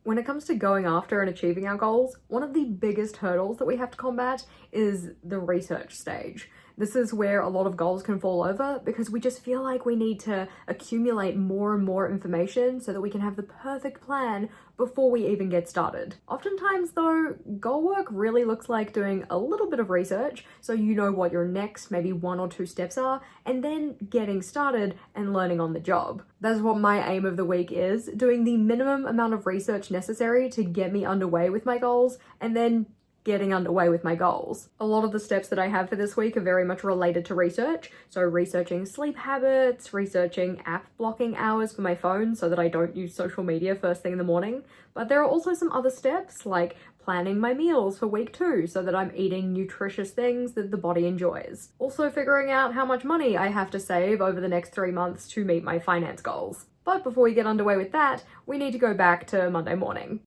When it comes to going after and achieving our goals, one of the biggest hurdles that we have to combat is the research stage. This is where a lot of goals can fall over because we just feel like we need to accumulate more and more information so that we can have the perfect plan before we even get started. Oftentimes though, goal work really looks like doing a little bit of research so you know what your next maybe 1 or 2 steps are, and then getting started and learning on the job. That's what my aim of the week is, doing the minimum amount of research necessary to get me underway with my goals, and then getting underway with my goals. A lot of the steps that I have for this week are very much related to research. So researching sleep habits, researching app blocking hours for my phone so that I don't use social media first thing in the morning. But there are also some other steps like planning my meals for week 2 so that I'm eating nutritious things that the body enjoys. Also figuring out how much money I have to save over the next 3 months to meet my finance goals. But before we get underway with that, we need to go back to Monday morning.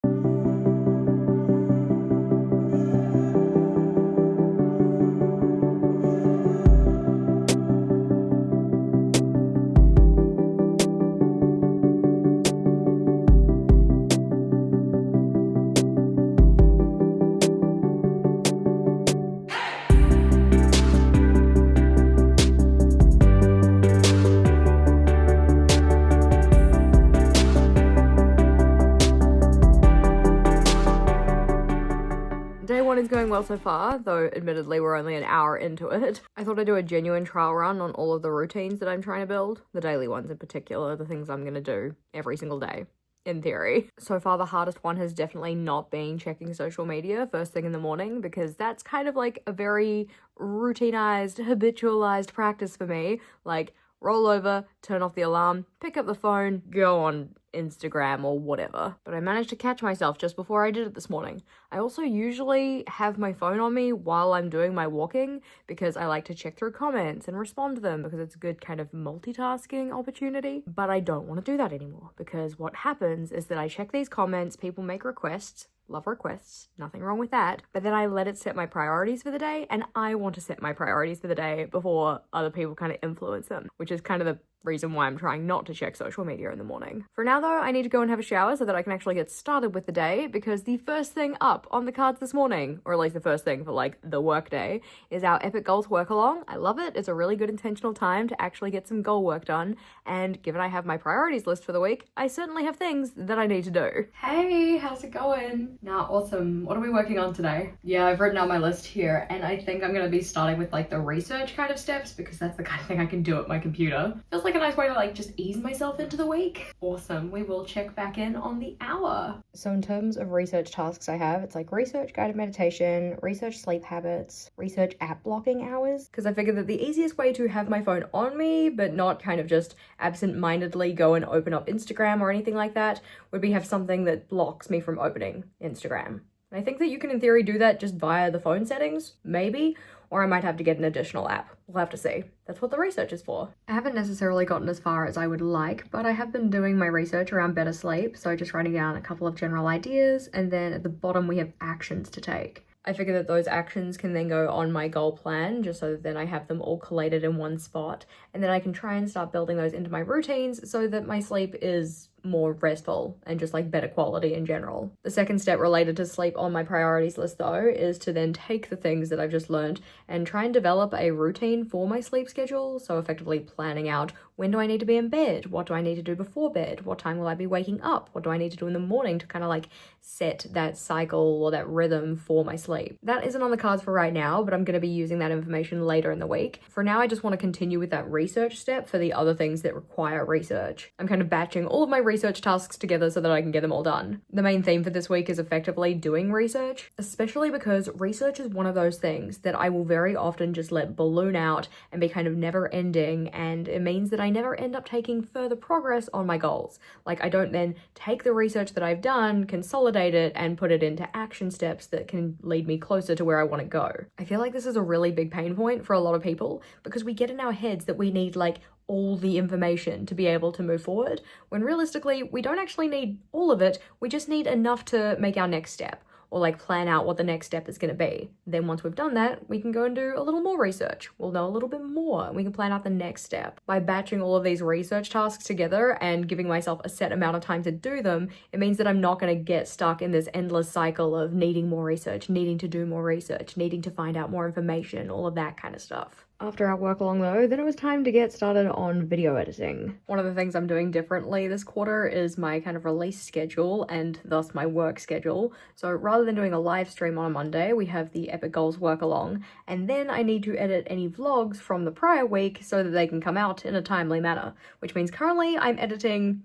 Day 1 is going well so far, though admittedly we're only an hour into it. I thought I'd do a genuine trial run on all of the routines that I'm trying to build, the daily ones in particular, the things I'm gonna do every single day, in theory. So far the hardest one has definitely not been checking social media first thing in the morning, because that's kind of like a very routinized, habitualized practice for me. Like, roll over, turn off the alarm, pick up the phone, go on Instagram or whatever. But I managed to catch myself just before I did it this morning. I also usually have my phone on me while I'm doing my walking because I like to check through comments and respond to them because it's a good kind of multitasking opportunity. But I don't want to do that anymore because what happens is that I check these comments, people make requests, love requests, nothing wrong with that, but then I let it set my priorities for the day, and I want to set my priorities for the day before other people kind of influence them, which is kind of the reason why I'm trying not to check social media in the morning. For now though, I need to go and have a shower so that I can actually get started with the day, because the first thing up on the cards this morning, or at least the first thing for like the work day, is our Epic Goals work along. I love it. It's a really good intentional time to actually get some goal work done, and given I have my priorities list for the week, I certainly have things that I need to do. Hey, how's it going? Nah, awesome. What are we working on today? Yeah, I've written out my list here, and I think I'm gonna be starting with like the research kind of steps because that's the kind of thing I can do at my computer. Feels like a nice way to like just ease myself into the week. Awesome. We will check back in on the hour. So in terms of research tasks I have, it's like research guided meditation, research sleep habits, research app blocking hours, because I figured that the easiest way to have my phone on me but not kind of just absent-mindedly go and open up Instagram or anything like that would be have something that blocks me from opening Instagram. And I think that you can in theory do that just via the phone settings, maybe, or I might have to get an additional app. We'll have to see. That's what the research is for. I haven't necessarily gotten as far as I would like, but I have been doing my research around better sleep, so just writing down a couple of general ideas, and then at the bottom we have actions to take. I figure that those actions can then go on my goal plan, just so that then I have them all collated in one spot, and then I can try and start building those into my routines so that my sleep is more restful and just like better quality in general. The second step related to sleep on my priorities list though is to then take the things that I've just learned and try and develop a routine for my sleep schedule. So effectively planning out, when do I need to be in bed? What do I need to do before bed? What time will I be waking up? What do I need to do in the morning to kind of like set that cycle or that rhythm for my sleep? That isn't on the cards for right now, but I'm going to be using that information later in the week. For now, I just want to continue with that research step for the other things that require research. I'm kind of batching all of my research tasks together so that I can get them all done. The main theme for this week is effectively doing research, especially because research is one of those things that I will very often just let balloon out and be kind of never ending, and it means that I never end up taking further progress on my goals. Like I don't then take the research that I've done, consolidate it, and put it into action steps that can lead me closer to where I want to go. I feel like this is a really big pain point for a lot of people because we get in our heads that we need like all the information to be able to move forward, when realistically we don't actually need all of it. We just need enough to make our next step, or like plan out what the next step is going to be. Then once we've done that, we can go and do a little more research. We'll know a little bit more and we can plan out the next step. By batching all of these research tasks together and giving myself a set amount of time to do them, it means that I'm not going to get stuck in this endless cycle of needing more research, needing to do more research, needing to find out more information, all of that kind of stuff. After our work along though, then it was time to get started on video editing. One of the things I'm doing differently this quarter is my kind of release schedule and thus my work schedule. So rather than doing a live stream on a Monday, we have the Epic Goals work along, and then I need to edit any vlogs from the prior week so that they can come out in a timely manner, which means currently I'm editing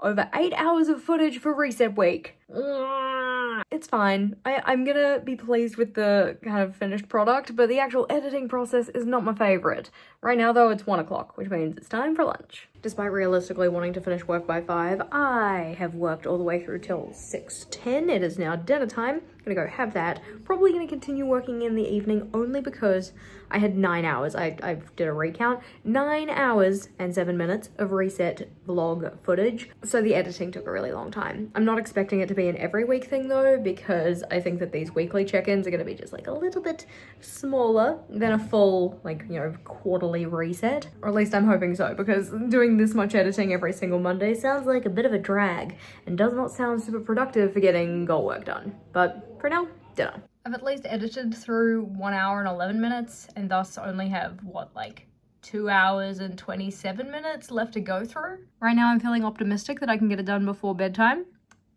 over 8 hours of footage for reset week. It's fine. I'm gonna be pleased with the kind of finished product, but the actual editing process is not my favorite. Right now though, it's 1 o'clock, which means it's time for lunch. Despite realistically wanting to finish work by 5, I have worked all the way through till 6:10. It is now dinner time. I'm gonna go have that. Probably gonna continue working in the evening only because I had 9 hours. I did a recount. 9 hours and 7 minutes of reset vlog footage. So the editing took a really long time. I'm not expecting it to be an every week thing though, because I think that these weekly check-ins are gonna be just like a little bit smaller than a full, like, you know, quarterly reset. Or at least I'm hoping so, because doing this much editing every single Monday sounds like a bit of a drag and does not sound super productive for getting goal work done. But for now, dinner. I've at least edited through 1 hour and 11 minutes and thus only have, what, like 2 hours and 27 minutes left to go through. Right now I'm feeling optimistic that I can get it done before bedtime.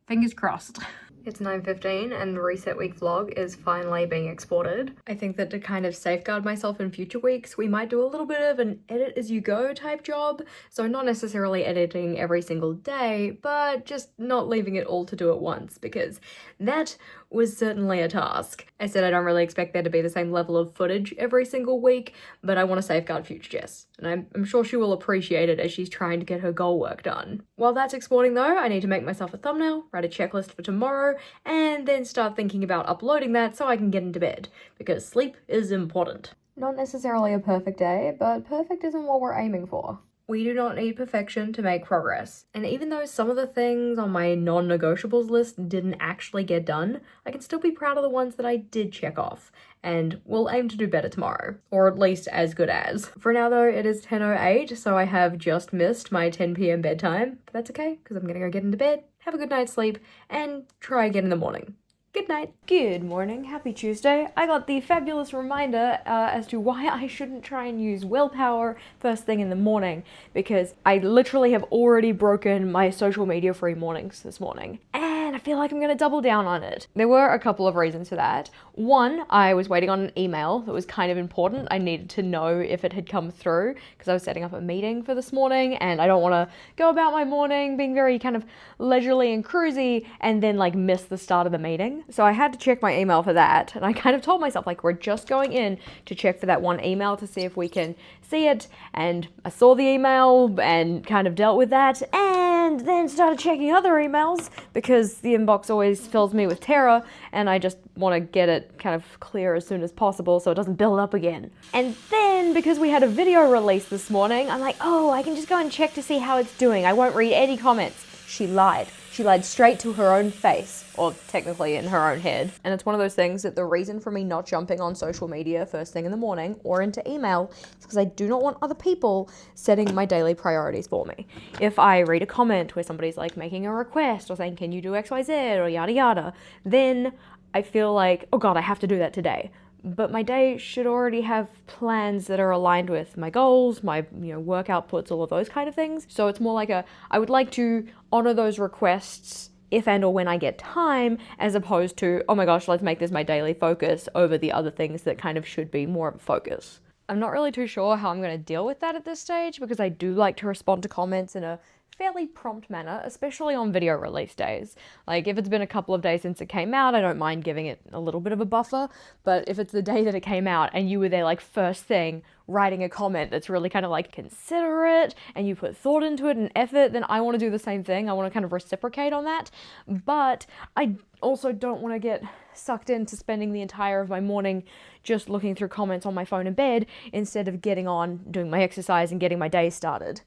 Fingers crossed. It's 9:15 and the reset week vlog is finally being exported. I think that to kind of safeguard myself in future weeks, we might do a little bit of an edit as you go type job. So not necessarily editing every single day, but just not leaving it all to do at once, because that was certainly a task. I said I don't really expect there to be the same level of footage every single week, but I want to safeguard future Jess. And I'm sure she will appreciate it as she's trying to get her goal work done. While that's exporting though, I need to make myself a thumbnail, write a checklist for tomorrow, and then start thinking about uploading that so I can get into bed, because sleep is important. Not necessarily a perfect day, but perfect isn't what we're aiming for. We do not need perfection to make progress. And even though some of the things on my non-negotiables list didn't actually get done, I can still be proud of the ones that I did check off. And we'll aim to do better tomorrow. Or at least as good as. For now though, it is 10:08, so I have just missed my 10 p.m. bedtime. But that's okay, because I'm gonna go get into bed, have a good night's sleep, and try again in the morning. Good night. Good morning. Happy Tuesday. I got the fabulous reminder as to why I shouldn't try and use willpower first thing in the morning, because I literally have already broken my social media free mornings this morning. And I feel like I'm going to double down on it. There were a couple of reasons for that. One, I was waiting on an email that was kind of important. I needed to know if it had come through because I was setting up a meeting for this morning, and I don't want to go about my morning being very kind of leisurely and cruisy and then like miss the start of the meeting. So I had to check my email for that, and I kind of told myself like we're just going in to check for that one email to see if we can see it, and I saw the email and kind of dealt with that, and then started checking other emails because the inbox always fills me with terror and I just want to get it kind of clear as soon as possible so it doesn't build up again. And then because we had a video release this morning, I'm like, oh, I can just go and check to see how it's doing. I won't read any comments. She lied. She lied straight to her own face, or technically in her own head. And it's one of those things that the reason for me not jumping on social media first thing in the morning or into email is because I do not want other people setting my daily priorities for me. If I read a comment where somebody's like making a request or saying, can you do XYZ or yada yada, then I feel like, oh God, I have to do that today. But my day should already have plans that are aligned with my goals, my work outputs, all of those kind of things. So it's more like I would like to honor those requests if and or when I get time, as opposed to, oh my gosh, let's make this my daily focus over the other things that kind of should be more of a focus. I'm not really too sure how I'm going to deal with that at this stage, because I do like to respond to comments in a fairly prompt manner, especially on video release days. Like if it's been a couple of days since it came out, I don't mind giving it a little bit of a buffer, but if it's the day that it came out and you were there like first thing writing a comment that's really kind of like considerate and you put thought into it and effort, then I want to do the same thing. I want to kind of reciprocate on that, but I also don't want to get sucked into spending the entire of my morning just looking through comments on my phone in bed instead of getting on, doing my exercise and getting my day started.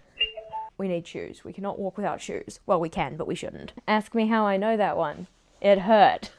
We need shoes. We cannot walk without shoes. Well, we can, but we shouldn't. Ask me how I know that one. It hurt.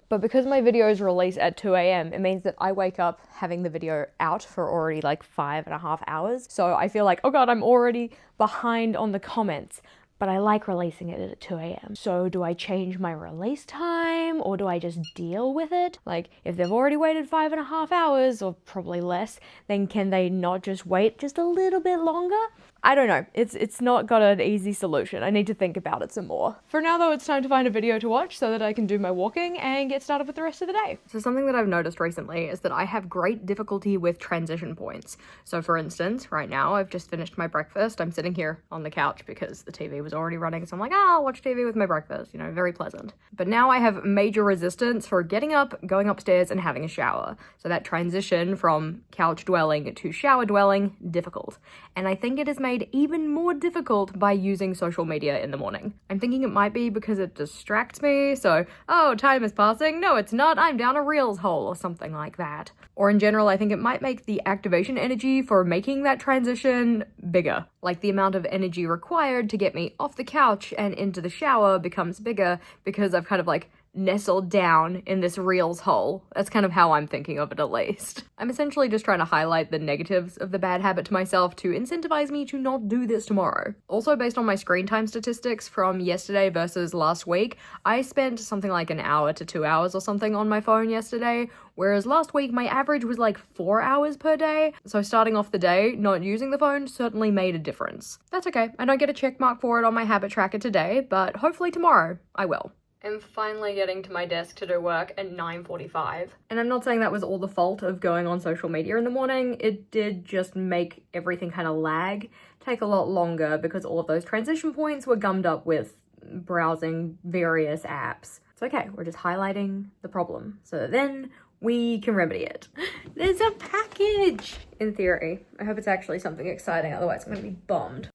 But because my videos release at 2 a.m, it means that I wake up having the video out for already like 5.5 hours. So I feel like, oh god, I'm already behind on the comments. But I like releasing it at 2 a.m. So do I change my release time or do I just deal with it? Like, if they've already waited 5.5 hours, or probably less, then can they not just wait just a little bit longer? I don't know. It's not got an easy solution. I need to think about it some more. For now though, it's time to find a video to watch so that I can do my walking and get started with the rest of the day. So something that I've noticed recently is that I have great difficulty with transition points. So for instance, right now I've just finished my breakfast. I'm sitting here on the couch because the TV was already running. So I'm like, I'll watch TV with my breakfast, you know, very pleasant. But now I have major resistance for getting up, going upstairs and having a shower. So that transition from couch dwelling to shower dwelling, difficult. And I think it is made even more difficult by using social media in the morning. I'm thinking it might be because it distracts me, so, oh, time is passing, no it's not, I'm down a Reels hole, or something like that. Or in general, I think it might make the activation energy for making that transition bigger. Like the amount of energy required to get me off the couch and into the shower becomes bigger because I've kind of like nestled down in this Reels hole. That's kind of how I'm thinking of it, at least. I'm essentially just trying to highlight the negatives of the bad habit to myself to incentivize me to not do this tomorrow. Also, based on my screen time statistics from yesterday versus last week, I spent something like an hour to 2 hours or something on my phone yesterday, whereas last week my average was like 4 hours per day. So starting off the day not using the phone certainly made a difference. That's okay. I don't get a check mark for it on my habit tracker today, but hopefully tomorrow I will. I'm finally getting to my desk to do work at 9:45. And I'm not saying that was all the fault of going on social media in the morning. It did just make everything kind of lag, take a lot longer because all of those transition points were gummed up with browsing various apps. It's okay, we're just highlighting the problem so that then we can remedy it. There's a package! In theory. I hope it's actually something exciting, otherwise I'm gonna be bummed.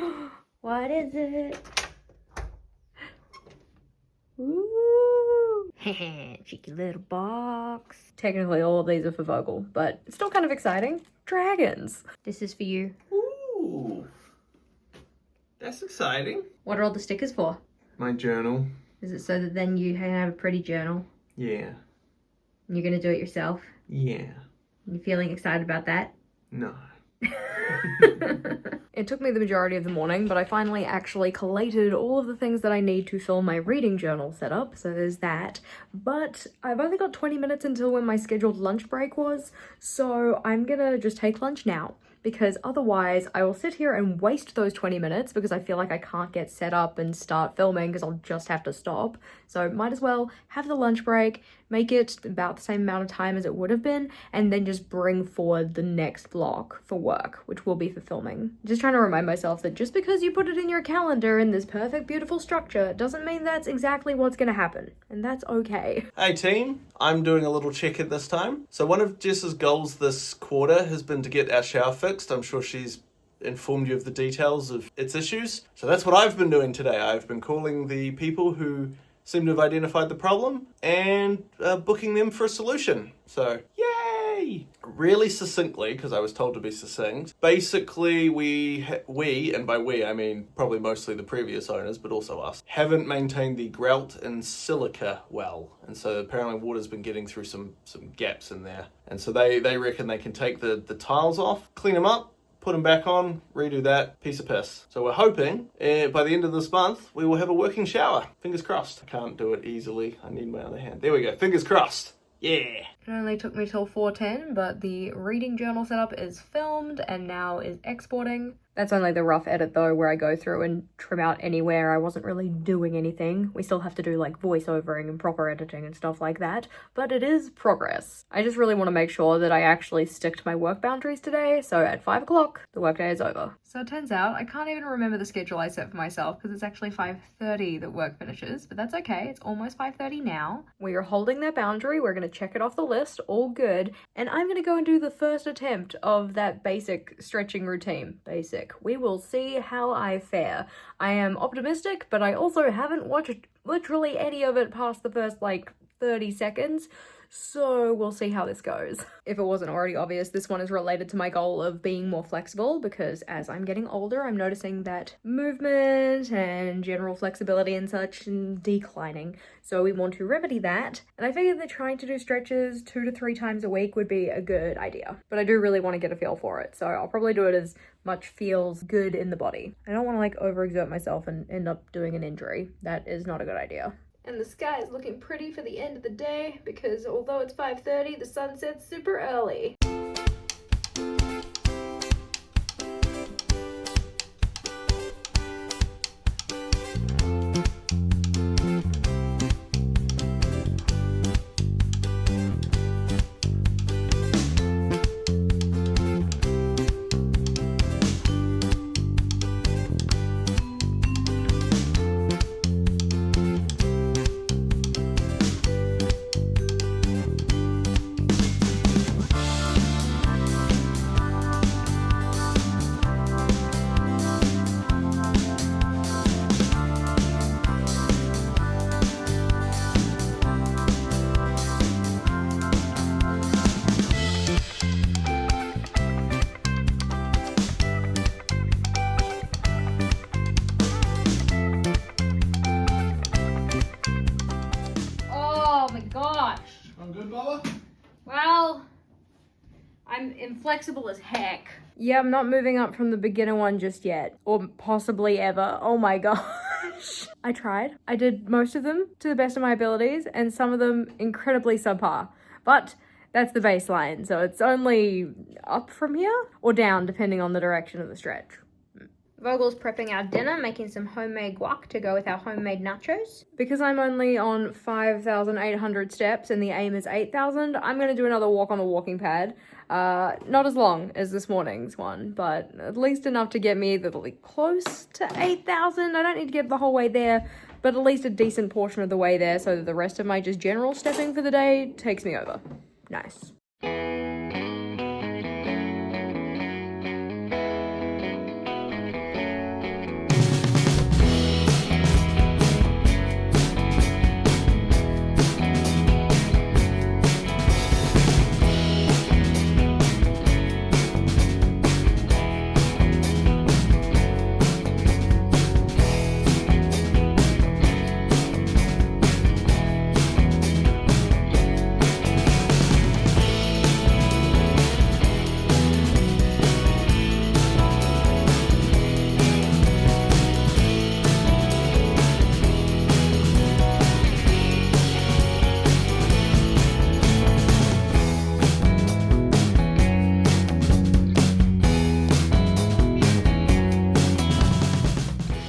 What is it? Ooh, cheeky little box. Technically all of these are for Vogel, but it's still kind of exciting. Dragons. This is for you. Ooh, that's exciting. What are all the stickers for? My journal. Is it so that then you can have a pretty journal? Yeah. And you're gonna do it yourself? Yeah. You feeling excited about that? No. It took me the majority of the morning, but I finally actually collated all of the things that I need to fill my reading journal set up, so there's that. But I've only got 20 minutes until when my scheduled lunch break was, so I'm gonna just take lunch now. Because otherwise I will sit here and waste those 20 minutes because I feel like I can't get set up and start filming because I'll just have to stop. So might as well have the lunch break, make it about the same amount of time as it would have been, and then just bring forward the next vlog for work, which will be for filming. Just trying to remind myself that just because you put it in your calendar in this perfect, beautiful structure doesn't mean that's exactly what's gonna happen. And that's okay. Hey team, I'm doing a little check-in this time. So one of Jess's goals this quarter has been to get our shower fixed. I'm sure she's informed you of the details of its issues. So that's what I've been doing today. I've been calling the people who seem to have identified the problem and booking them for a solution. So, yay! Really succinctly, because I was told to be succinct, basically we, and by we I mean probably mostly the previous owners, but also us, haven't maintained the grout and silica well. And so apparently water's been getting through some gaps in there. And so they reckon they can take the tiles off, clean them up, put them back on, redo that, piece of piss. So we're hoping by the end of this month, we will have a working shower. Fingers crossed. I can't do it easily. I need my other hand. There we go. Fingers crossed. Yeah. It only took me till 4:10, but the reading journal setup is filmed and now is exporting. That's only the rough edit though, where I go through and trim out anywhere I wasn't really doing anything. We still have to do like voiceovering and proper editing and stuff like that, but it is progress. I just really want to make sure that I actually stick to my work boundaries today, so at 5 o'clock, the workday is over. So it turns out I can't even remember the schedule I set for myself because it's actually 5:30 that work finishes, but that's okay, it's almost 5:30 now. We are holding that boundary, we're going to check it off the list, all good, and I'm going to go and do the first attempt of that basic stretching routine. We will see how I fare. I am optimistic, but I also haven't watched literally any of it past the first, like, 30 seconds. So we'll see how this goes. If it wasn't already obvious, this one is related to my goal of being more flexible, because as I'm getting older, I'm noticing that movement and general flexibility and such declining. So we want to remedy that. And I figured that trying to do stretches 2 to 3 times a week would be a good idea. But I do really want to get a feel for it. So I'll probably do it as much feels good in the body. I don't want to like overexert myself and end up doing an injury. That is not a good idea. And the sky is looking pretty for the end of the day, because although it's 5:30, the sun sets super early. Well, I'm inflexible as heck. Yeah, I'm not moving up from the beginner one just yet, or possibly ever. Oh my gosh. I tried. I did most of them to the best of my abilities, and some of them incredibly subpar. But that's the baseline, so it's only up from here, or down, depending on the direction of the stretch. Vogel's prepping our dinner, making some homemade guac to go with our homemade nachos. Because I'm only on 5,800 steps and the aim is 8,000, I'm going to do another walk on the walking pad. Not as long as this morning's one, but at least enough to get me either close to 8,000. I don't need to get the whole way there, but at least a decent portion of the way there, so that the rest of my just general stepping for the day takes me over. Nice.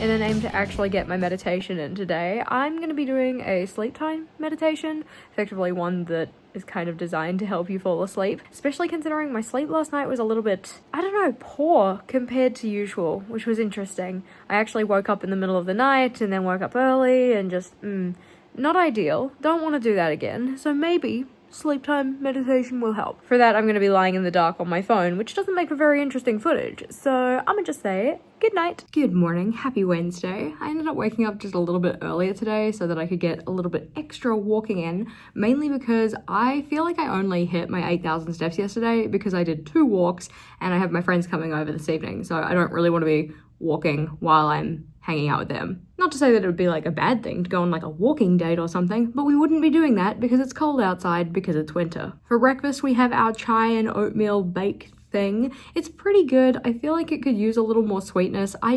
In an aim to actually get my meditation in today, I'm going to be doing a sleep time meditation, effectively one that is kind of designed to help you fall asleep, especially considering my sleep last night was a little bit, I don't know, poor compared to usual, which was interesting. I actually woke up in the middle of the night and then woke up early and just, not ideal. Don't want to do that again, so maybe sleep time meditation will help. For that, I'm going to be lying in the dark on my phone, which doesn't make for very interesting footage, so I'm going to just say good night. Good morning, happy Wednesday. I ended up waking up just a little bit earlier today so that I could get a little bit extra walking in, mainly because I feel like I only hit my 8,000 steps yesterday because I did 2 walks and I have my friends coming over this evening, so I don't really want to be walking while I'm hanging out with them. Not to say that it would be like a bad thing to go on like a walking date or something, but we wouldn't be doing that because it's cold outside because it's winter. For breakfast, we have our chai and oatmeal bake thing. It's pretty good. I feel like it could use a little more sweetness. I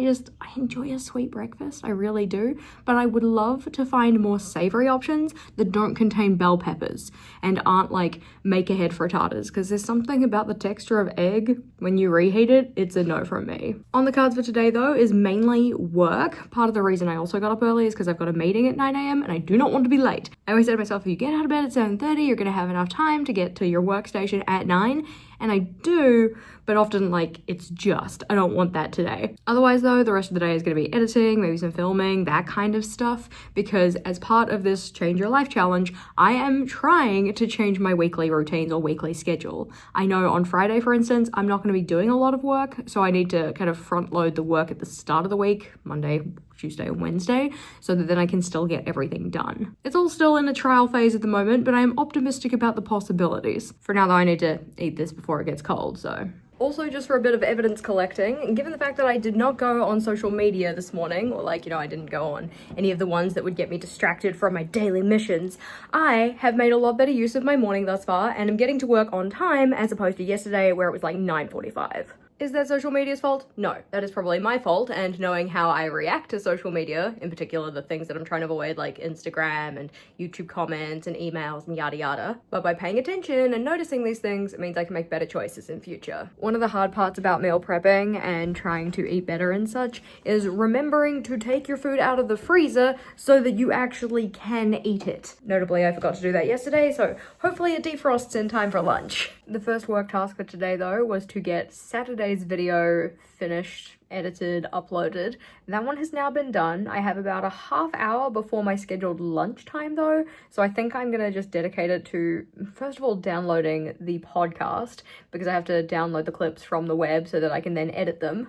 enjoy a sweet breakfast. I really do. But I would love to find more savory options that don't contain bell peppers and aren't like make-ahead frittatas, because there's something about the texture of egg when you reheat it, it's a no from me. On the cards for today though is mainly work. Part of the reason I also got up early is because I've got a meeting at 9 a.m. and I do not want to be late. I always say to myself, if you get out of bed at 7:30, you're going to have enough time to get to your workstation at 9. And I do, but often like I don't want that today. Otherwise though, the rest of the day is going to be editing, maybe some filming, that kind of stuff, because as part of this Change Your Life challenge, I am trying to change my weekly routines or weekly schedule. I know on Friday, for instance, I'm not going to be doing a lot of work, so I need to kind of front load the work at the start of the week, Monday, Tuesday and Wednesday, so that then I can still get everything done. It's all still in a trial phase at the moment, but I am optimistic about the possibilities. For now though, I need to eat this before it gets cold, so. Also, just for a bit of evidence collecting, and given the fact that I did not go on social media this morning, or like, I didn't go on any of the ones that would get me distracted from my daily missions, I have made a lot better use of my morning thus far, and am getting to work on time as opposed to yesterday where it was like 9:45. Is that social media's fault? No, that is probably my fault, and knowing how I react to social media, in particular the things that I'm trying to avoid like Instagram and YouTube comments and emails and yada yada. But by paying attention and noticing these things, it means I can make better choices in future. One of the hard parts about meal prepping and trying to eat better and such is remembering to take your food out of the freezer so that you actually can eat it. Notably, I forgot to do that yesterday, so hopefully it defrosts in time for lunch. The first work task for today though was to get Saturday's video finished, edited, uploaded. That one has now been done. I have about a half hour before my scheduled lunchtime though, so I think I'm gonna just dedicate it to, first of all, downloading the podcast, because I have to download the clips from the web so that I can then edit them.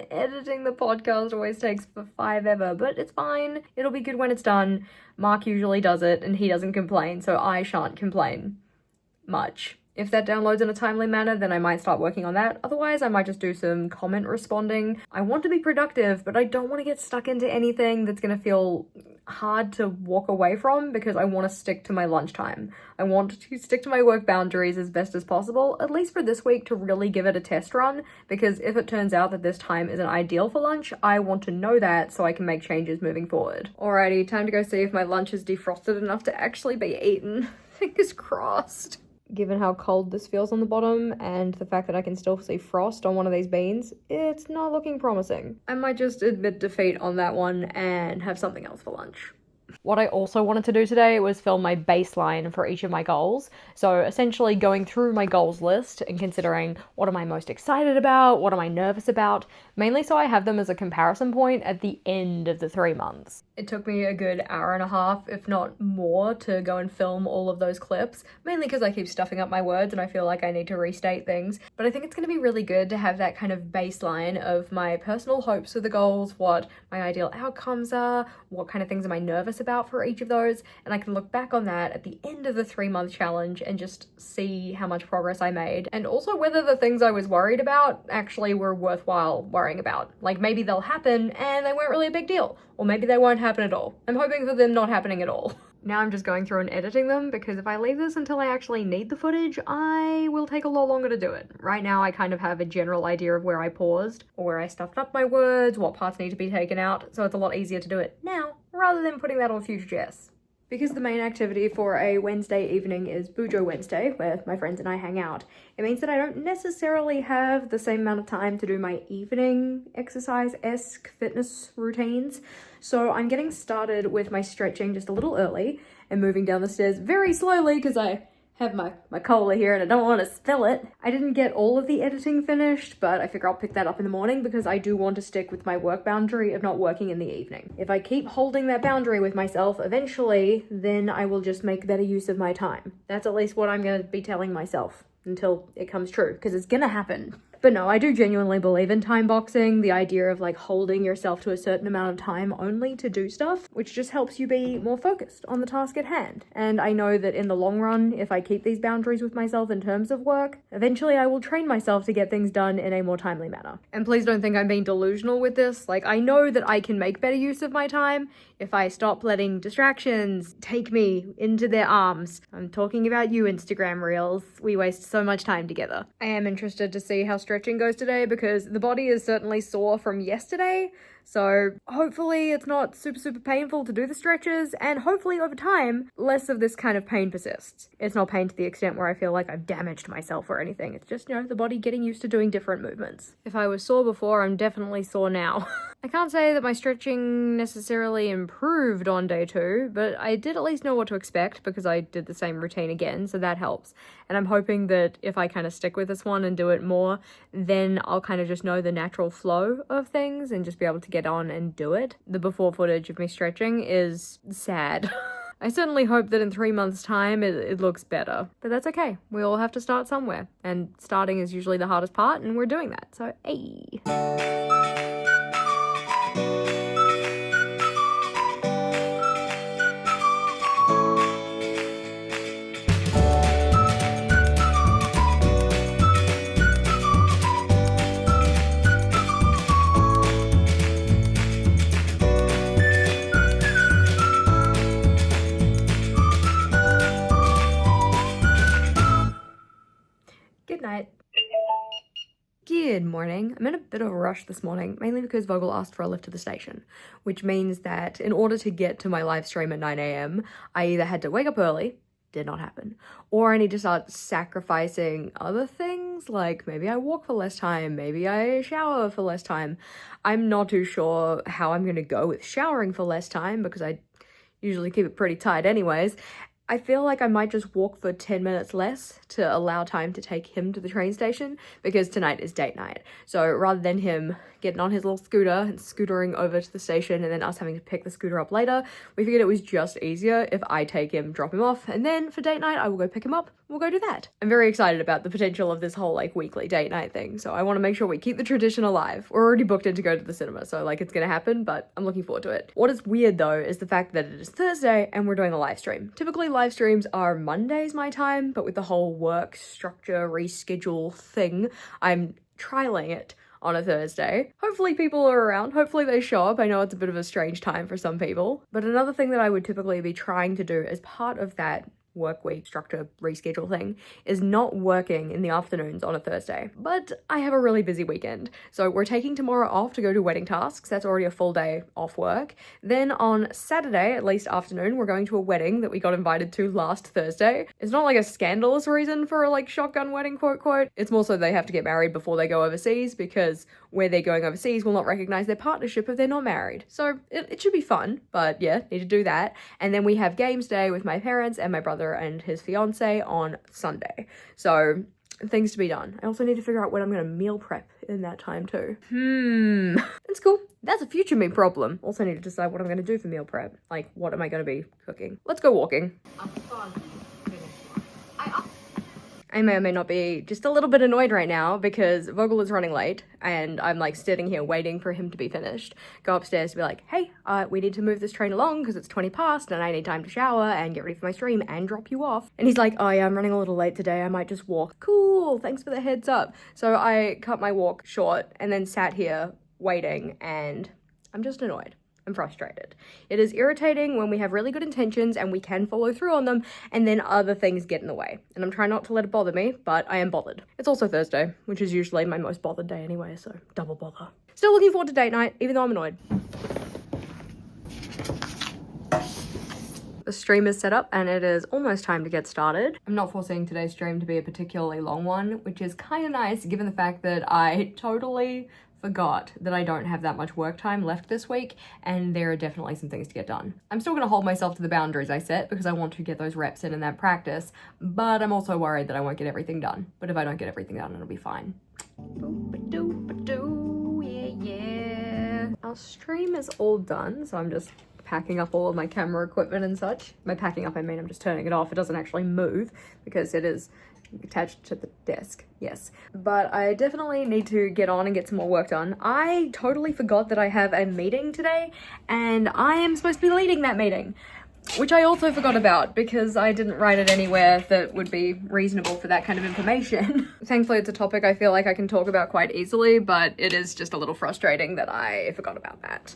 Editing the podcast always takes forever, but it's fine. It'll be good when it's done. Mark usually does it and he doesn't complain, so I shan't complain much. If that downloads in a timely manner, then I might start working on that. Otherwise, I might just do some comment responding. I want to be productive, but I don't want to get stuck into anything that's going to feel hard to walk away from, because I want to stick to my lunchtime. I want to stick to my work boundaries as best as possible, at least for this week, to really give it a test run, because if it turns out that this time isn't ideal for lunch, I want to know that so I can make changes moving forward. Alrighty, time to go see if my lunch is defrosted enough to actually be eaten. Fingers crossed. Given how cold this feels on the bottom and the fact that I can still see frost on one of these beans, it's not looking promising. I might just admit defeat on that one and have something else for lunch. What I also wanted to do today was film my baseline for each of my goals. So essentially going through my goals list and considering what am I most excited about, what am I nervous about, mainly so I have them as a comparison point at the end of the 3 months. It took me a good hour and a half, if not more, to go and film all of those clips, mainly because I keep stuffing up my words and I feel like I need to restate things. But I think it's going to be really good to have that kind of baseline of my personal hopes for the goals, what my ideal outcomes are, what kind of things am I nervous about for each of those, and I can look back on that at the end of the 3-month challenge and just see how much progress I made, and also whether the things I was worried about actually were worthwhile worrying about. Like, maybe they'll happen and they weren't really a big deal, or maybe they won't happen at all. I'm hoping for them not happening at all. Now I'm just going through and editing them, because if I leave this until I actually need the footage, I will take a lot longer to do it. Right now I kind of have a general idea of where I paused, or where I stuffed up my words, what parts need to be taken out, so it's a lot easier to do it now, rather than putting that on future Jess. Because the main activity for a Wednesday evening is Bujo Wednesday, where my friends and I hang out, it means that I don't necessarily have the same amount of time to do my evening exercise-esque fitness routines. So I'm getting started with my stretching just a little early and moving down the stairs very slowly because I have my cola here and I don't want to spill it. I didn't get all of the editing finished, but I figure I'll pick that up in the morning because I do want to stick with my work boundary of not working in the evening. If I keep holding that boundary with myself, eventually, then I will just make better use of my time. That's at least what I'm going to be telling myself until it comes true, because it's gonna happen. But no, I do genuinely believe in time boxing, the idea of like holding yourself to a certain amount of time only to do stuff, which just helps you be more focused on the task at hand. And I know that in the long run, if I keep these boundaries with myself in terms of work, eventually I will train myself to get things done in a more timely manner. And please don't think I'm being delusional with this. Like, I know that I can make better use of my time if I stop letting distractions take me into their arms. I'm talking about you, Instagram Reels. We waste so much time together. I am interested to see how stretching goes today, because the body is certainly sore from yesterday, so hopefully it's not super painful to do the stretches, and hopefully over time less of this kind of pain persists. It's not pain to the extent where I feel like I've damaged myself or anything. It's just, the body getting used to doing different movements. If I was sore before, I'm definitely sore now. I can't say that my stretching necessarily improved on day 2, but I did at least know what to expect because I did the same routine again, so that helps. And I'm hoping that if I kind of stick with this one and do it more, then I'll kind of just know the natural flow of things and just be able to get on and do it. The before footage of me stretching is sad. I certainly hope that in 3 months' time it looks better. But that's okay. We all have to start somewhere. And starting is usually the hardest part, and we're doing that. So, hey. Good morning. I'm in a bit of a rush this morning, mainly because Vogel asked for a lift to the station, which means that in order to get to my live stream at 9 a.m, I either had to wake up early, did not happen, or I need to start sacrificing other things, like maybe I walk for less time, maybe I shower for less time. I'm not too sure how I'm gonna go with showering for less time because I usually keep it pretty tight anyways. I feel like I might just walk for 10 minutes less to allow time to take him to the train station because tonight is date night. So rather than him getting on his little scooter and scootering over to the station and then us having to pick the scooter up later, we figured it was just easier if I take him, drop him off, and then for date night I will go pick him up. We'll go do that. I'm very excited about the potential of this whole like weekly date night thing, so I want to make sure we keep the tradition alive. We're already booked in to go to the cinema, so like it's gonna happen, but I'm looking forward to it. What is weird though is the fact that it is Thursday and we're doing a live stream. Typically live streams are Mondays my time, but with the whole work structure reschedule thing, I'm trialing it on a Thursday. Hopefully people are around, hopefully they show up. I know it's a bit of a strange time for some people, but another thing that I would typically be trying to do as part of that work week structure reschedule thing is not working in the afternoons on a Thursday. But I have a really busy weekend, so we're taking tomorrow off to go to wedding tasks. That's already a full day off work. Then on Saturday, at least afternoon, we're going to a wedding that we got invited to last Thursday. It's not like a scandalous reason for a like shotgun wedding quote quote. It's more so they have to get married before they go overseas because where they're going overseas will not recognize their partnership if they're not married. So it should be fun, but yeah, need to do that. And then we have games day with my parents and my brother and his fiance on Sunday. So things to be done. I also need to figure out when I'm gonna meal prep in that time too. That's cool. That's a future me problem. Also need to decide what I'm gonna do for meal prep. Like, what am I gonna be cooking? Let's go walking. I may or may not be just a little bit annoyed right now because Vogel is running late and I'm like sitting here waiting for him to be finished. Go upstairs to be like, hey, we need to move this train along because it's 20 past and I need time to shower and get ready for my stream and drop you off. And he's like, oh yeah, I'm running a little late today. I might just walk. Cool, thanks for the heads up. So I cut my walk short and then sat here waiting and I'm just annoyed. I'm frustrated. It is irritating when we have really good intentions and we can follow through on them and then other things get in the way. And I'm trying not to let it bother me, but I am bothered. It's also Thursday, which is usually my most bothered day anyway, so double bother. Still looking forward to date night, even though I'm annoyed. The stream is set up and it is almost time to get started. I'm not foreseeing today's stream to be a particularly long one, which is kind of nice given the fact that I totally forgot that I don't have that much work time left this week and there are definitely some things to get done. I'm still going to hold myself to the boundaries I set because I want to get those reps in that practice, but I'm also worried that I won't get everything done. But if I don't get everything done, it'll be fine. Yeah. Our stream is all done, so I'm just packing up all of my camera equipment and such. By packing up, I mean I'm just turning it off. It doesn't actually move because it is attached to the desk, yes. But I definitely need to get on and get some more work done. I totally forgot that I have a meeting today and I am supposed to be leading that meeting, which I also forgot about because I didn't write it anywhere that would be reasonable for that kind of information. Thankfully, it's a topic I feel like I can talk about quite easily, but it is just a little frustrating that I forgot about that.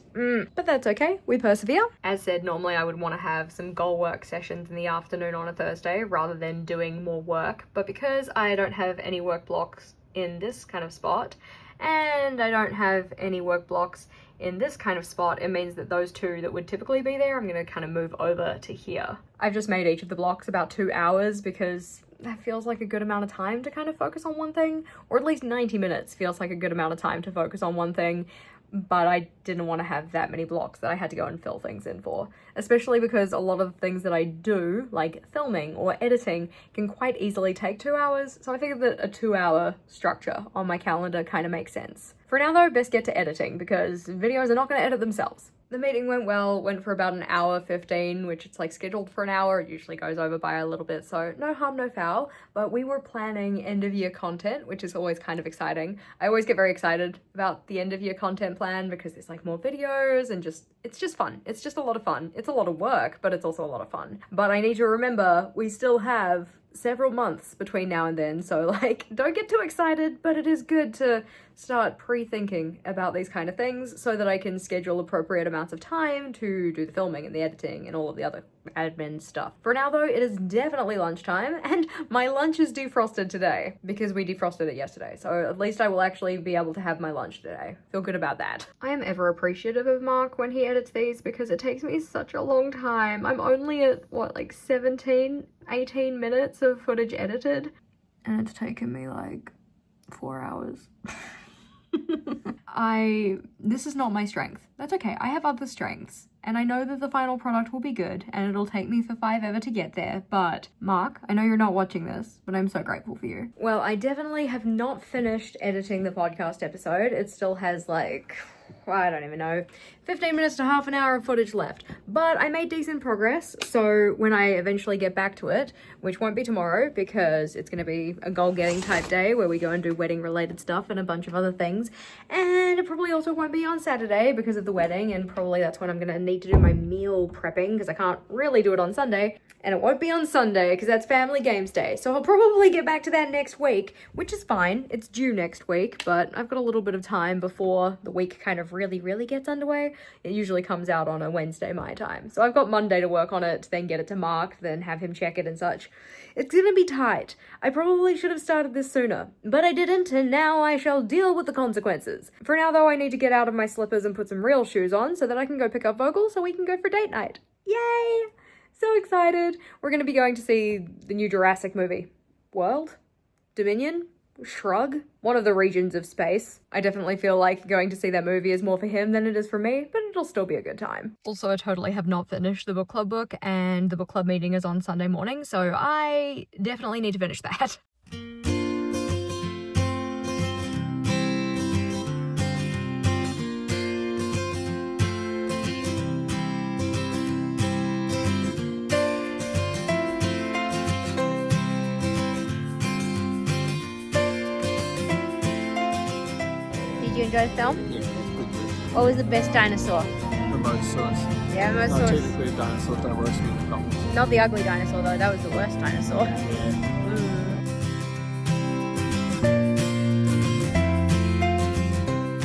But that's okay, we persevere. As said, normally I would want to have some goal work sessions in the afternoon on a Thursday rather than doing more work, but because I don't have any work blocks in this kind of spot, and I don't have any work blocks in this kind of spot, it means that those two that would typically be there, I'm gonna kind of move over to here. I've just made each of the blocks about 2 hours because that feels like a good amount of time to kind of focus on one thing, or at least 90 minutes feels like a good amount of time to focus on one thing, but I didn't want to have that many blocks that I had to go and fill things in for, especially because a lot of the things that I do, like filming or editing, can quite easily take 2 hours, so I figured that a 2-hour structure on my calendar kind of makes sense. For now though, best get to editing because videos are not going to edit themselves. The meeting went well, went for about 1:15, which it's like scheduled for an hour. It usually goes over by a little bit, so no harm, no foul. But we were planning end of year content, which is always kind of exciting. I always get very excited about the end of year content plan because there's like more videos and it's just fun. It's just a lot of fun. It's a lot of work, but it's also a lot of fun. But I need to remember we still have several months between now and then, so like don't get too excited, but it is good to start pre-thinking about these kind of things so that I can schedule appropriate amounts of time to do the filming and the editing and all of the other admin stuff. For now though, it is definitely lunchtime, and my lunch is defrosted today because we defrosted it yesterday. So at least I will actually be able to have my lunch today. Feel good about that. I am ever appreciative of Mark when he edits these because it takes me such a long time. I'm only at what, like 17, 18 minutes of footage edited, and it's taken me like 4 hours. This is not my strength. That's okay, I have other strengths. And I know that the final product will be good, and it'll take me for 5 ever to get there, but Mark, I know you're not watching this, but I'm so grateful for you. Well, I definitely have not finished editing the podcast episode. It still has like, I don't even know, 15 minutes to half an hour of footage left. But I made decent progress, so when I eventually get back to it, which won't be tomorrow because it's going to be a goal-getting type day where we go and do wedding-related stuff and a bunch of other things, and it probably also won't be on Saturday because of the wedding, and probably that's when I'm going to need to do my meal prepping because I can't really do it on Sunday, and it won't be on Sunday because that's family games day. So I'll probably get back to that next week, which is fine. It's due next week, but I've got a little bit of time before the week kind of really gets underway. It usually comes out on a Wednesday my time. So I've got Monday to work on it, then get it to Mark, then have him check it and such. It's gonna be tight. I probably should have started this sooner, but I didn't, and now I shall deal with the consequences. For now though, I need to get out of my slippers and put some real shoes on so that I can go pick up Vogel so we can go for date night. Yay! So excited. We're gonna be going to see the new Jurassic movie. World? Dominion? Shrug? One of the regions of space. I definitely feel like going to see that movie is more for him than it is for me, but it'll still be a good time. Also, I totally have not finished the book club book, and the book club meeting is on Sunday morning, so I definitely need to finish that. Did you enjoy the film? Yeah, What was the best dinosaur? the most sauce. Yeah, most Not sauce. technically dinosaurs don't roast me in comments. Not the ugly dinosaur though, that was the worst dinosaur.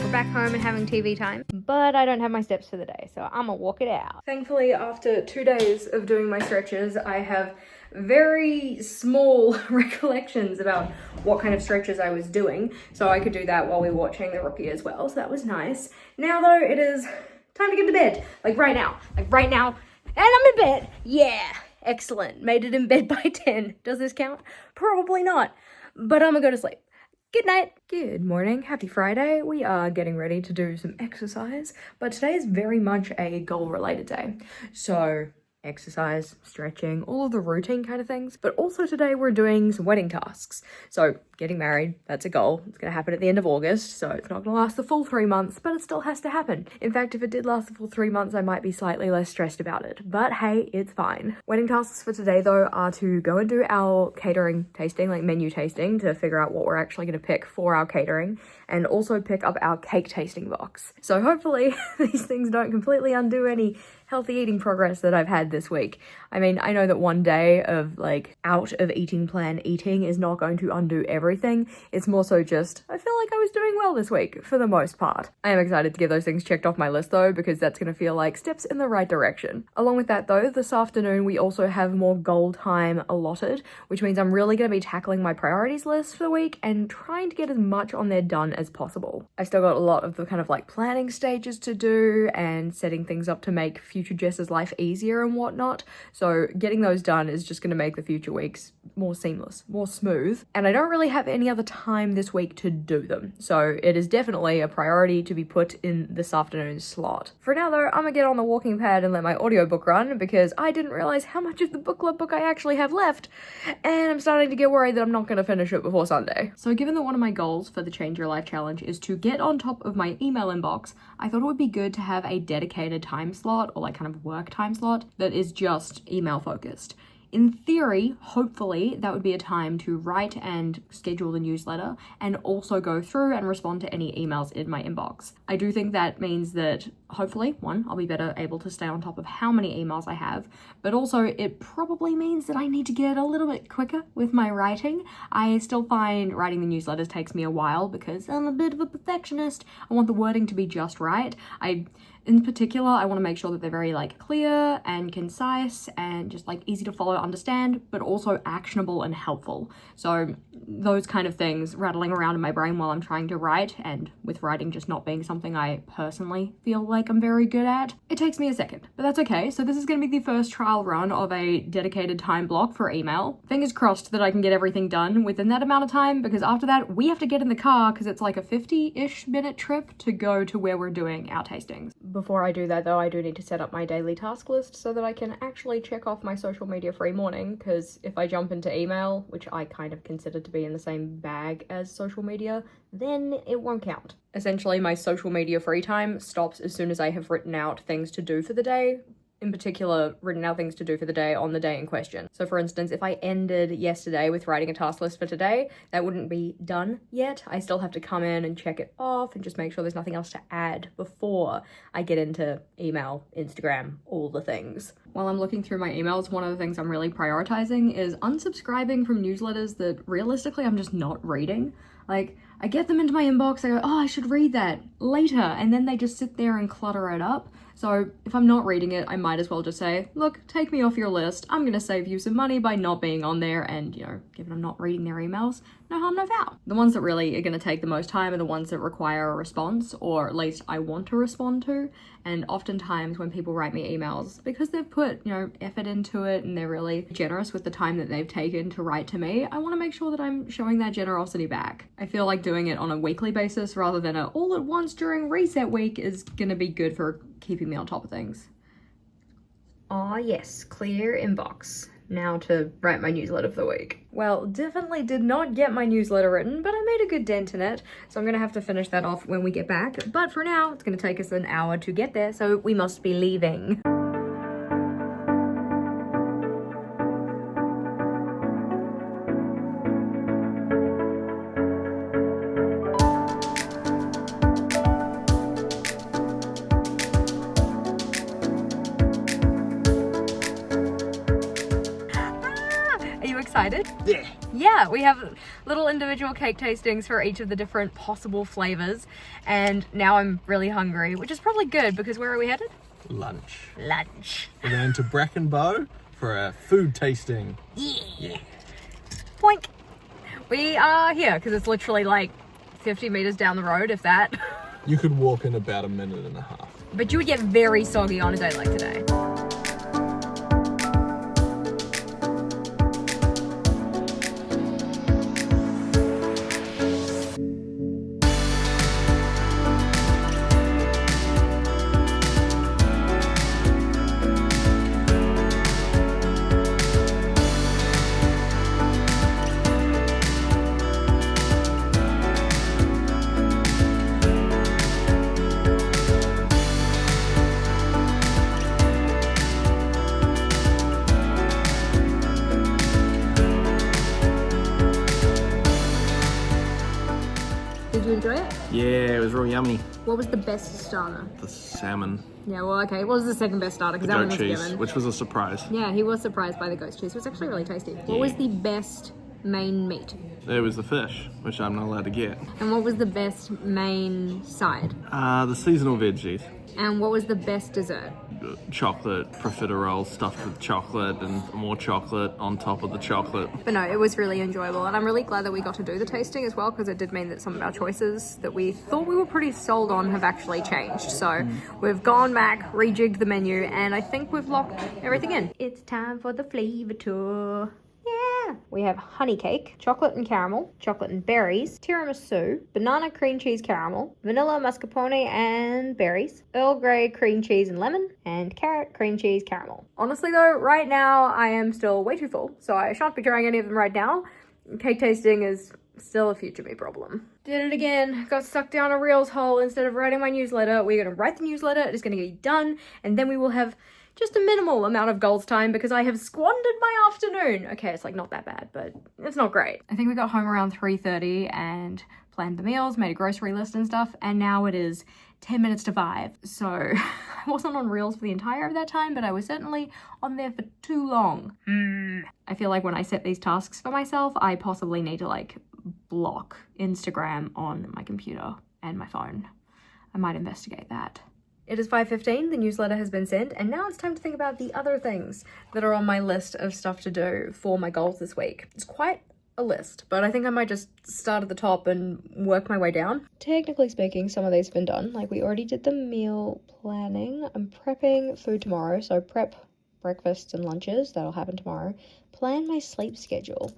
We're back home and having TV time, but I don't have my steps for the day, so I'm gonna walk it out. Thankfully, after 2 days of doing my stretches, I have very small recollections about what kind of stretches I was doing, so I could do that while we were watching The Rookie as well, so that was nice. Now though, it is time to get to bed, like right now, and I'm in bed. Yeah, excellent. Made it in bed by 10. Does this count? Probably not, but I'm gonna go to sleep. Good night. Good morning. Happy Friday. We are getting ready to do some exercise, but today is very much a goal-related day. So exercise, stretching, all of the routine kind of things. But also today we're doing some wedding tasks. So getting married, that's a goal. It's going to happen at the end of August, so it's not going to last the full 3 months, but it still has to happen. In fact, if it did last the full 3 months, I might be slightly less stressed about it. But hey, it's fine. Wedding tasks for today though are to go and do our catering tasting, like menu tasting, to figure out what we're actually going to pick for our catering, and also pick up our cake tasting box. So hopefully these things don't completely undo any healthy eating progress that I've had this week. I mean, I know that one day of like out of eating plan eating is not going to undo everything. It's more so just, I feel like I was doing well this week for the most part. I am excited to get those things checked off my list though, because that's going to feel like steps in the right direction. Along with that though, this afternoon we also have more goal time allotted, which means I'm really going to be tackling my priorities list for the week and trying to get as much on there done as possible. I've still got a lot of the kind of like planning stages to do and setting things up to make future Jess's life easier and whatnot. So getting those done is just going to make the future weeks more seamless, more smooth. And I don't really have any other time this week to do them. So it is definitely a priority to be put in this afternoon's slot. For now though, I'm gonna get on the walking pad and let my audiobook run because I didn't realize how much of the book club book I actually have left. And I'm starting to get worried that I'm not gonna finish it before Sunday. So given that one of my goals for the Change Your Life Challenge is to get on top of my email inbox, I thought it would be good to have a dedicated time slot or like kind of work time slot that is just email focused. In theory, hopefully, that would be a time to write and schedule the newsletter and also go through and respond to any emails in my inbox. I do think that means that hopefully, one, I'll be better able to stay on top of how many emails I have, but also it probably means that I need to get a little bit quicker with my writing. I still find writing the newsletters takes me a while because I'm a bit of a perfectionist. I want the wording to be just right. In particular, I want to make sure that they're very like clear and concise and just like easy to follow, understand, but also actionable and helpful. So those kind of things rattling around in my brain while I'm trying to write, and with writing just not being something I personally feel like I'm very good at, it takes me a second, but that's okay. So this is going to be the first trial run of a dedicated time block for email. Fingers crossed that I can get everything done within that amount of time, because after that we have to get in the car because it's like a 50-ish minute trip to go to where we're doing our tastings. Before I do that though, I do need to set up my daily task list so that I can actually check off my social media free morning, because if I jump into email, which I kind of consider to be in the same bag as social media, then it won't count. Essentially, my social media free time stops as soon as I have written out things to do for the day. In particular, written out things to do for the day on the day in question. So for instance, if I ended yesterday with writing a task list for today, that wouldn't be done yet. I still have to come in and check it off and just make sure there's nothing else to add before I get into email, Instagram, all the things. While I'm looking through my emails, one of the things I'm really prioritizing is unsubscribing from newsletters that realistically I'm just not reading. Like, I get them into my inbox, I go, oh, I should read that later, and then they just sit there and clutter it up. So if I'm not reading it, I might as well just say, look, take me off your list. I'm going to save you some money by not being on there, and, you know, given I'm not reading their emails, no harm, no foul. The ones that really are going to take the most time are the ones that require a response, or at least I want to respond to. And oftentimes when people write me emails, because they've put, you know, effort into it and they're really generous with the time that they've taken to write to me, I want to make sure that I'm showing that generosity back. I feel like doing it on a weekly basis rather than all at once during reset week is going to be good for keeping me on top of things. Ah, yes, clear inbox. Now to write my newsletter for the week. Well, definitely did not get my newsletter written, but I made a good dent in it, so I'm gonna have to finish that off when we get back. But for now, it's gonna take us an hour to get there, so we must be leaving. Excited? Yeah, we have little individual cake tastings for each of the different possible flavors, and now I'm really hungry, which is probably good because where are we headed? Lunch. We're going to Brackenbow for a food tasting. Yeah. Poink. We are here because it's literally like 50 meters down the road, if that. You could walk in about a minute and a half. But you would get very soggy on a day like today. Did you enjoy it? Yeah, it was real yummy. What was the best starter? The salmon, Yeah, well, okay. What was the second best starter? the Because that one goat was cheese, given. which was a surprise. Yeah, he was surprised by the ghost cheese. It was actually really tasty. What was the best main meat? There was the fish, which I'm not allowed to get. And what was the best main side? The seasonal veggies. And what was the best dessert? Chocolate profiterole stuffed with chocolate and more chocolate on top of the chocolate. But no, it was really enjoyable, and I'm really glad that we got to do the tasting as well, because it did mean that some of our choices that we thought we were pretty sold on have actually changed. So we've gone back, rejigged the menu, and I think we've locked everything in. It's time for the flavor tour. Yeah! We have honey cake, chocolate and caramel, chocolate and berries, tiramisu, banana cream cheese caramel, vanilla mascarpone and berries, Earl Grey cream cheese and lemon, and carrot cream cheese caramel. Honestly though, right now I am still way too full, so I shan't be trying any of them right now. Cake tasting is still a future me problem. Did it again, got sucked down a Reels hole. Instead of writing my newsletter, we're gonna write the newsletter, it is gonna get done, and then we will have just a minimal amount of goals time because I have squandered my afternoon. Okay, it's like not that bad, but it's not great. I think we got home around 3:30 and planned the meals, made a grocery list and stuff, and now it is 10 minutes to 5. So I wasn't on Reels for the entire of that time, but I was certainly on there for too long. I feel like when I set these tasks for myself, I possibly need to like block Instagram on my computer and my phone. I might investigate that. It is 5:15, the newsletter has been sent, and now it's time to think about the other things that are on my list of stuff to do for my goals this week. It's quite a list, but I think I might just start at the top and work my way down. Technically speaking, some of these have been done. Like we already did the meal planning. I'm prepping food tomorrow, so prep breakfasts and lunches. That'll happen tomorrow. Plan my sleep schedule.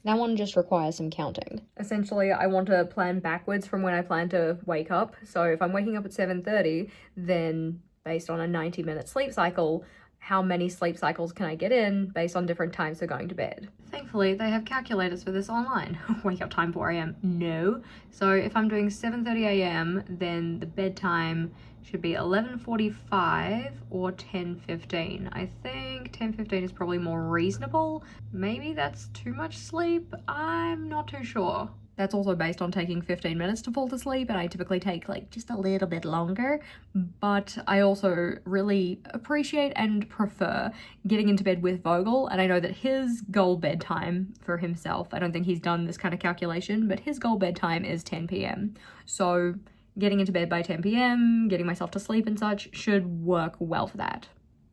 That one just requires some counting. Essentially, I want to plan backwards from when I plan to wake up. So if I'm waking up at 7:30, then based on a 90-minute sleep cycle, how many sleep cycles can I get in based on different times for going to bed? Thankfully, they have calculators for this online. Wake up time 4 a.m. No. So if I'm doing 7:30 a.m., then the bedtime should be 11:45 or 10:15. I think 10:15 is probably more reasonable. Maybe that's too much sleep. I'm not too sure. That's also based on taking 15 minutes to fall to sleep, and I typically take like just a little bit longer. But I also really appreciate and prefer getting into bed with Vogel, and I know that his goal bedtime for himself, I don't think he's done this kind of calculation, but his goal bedtime is 10 p.m. So getting into bed by 10 p.m., getting myself to sleep and such should work well for that.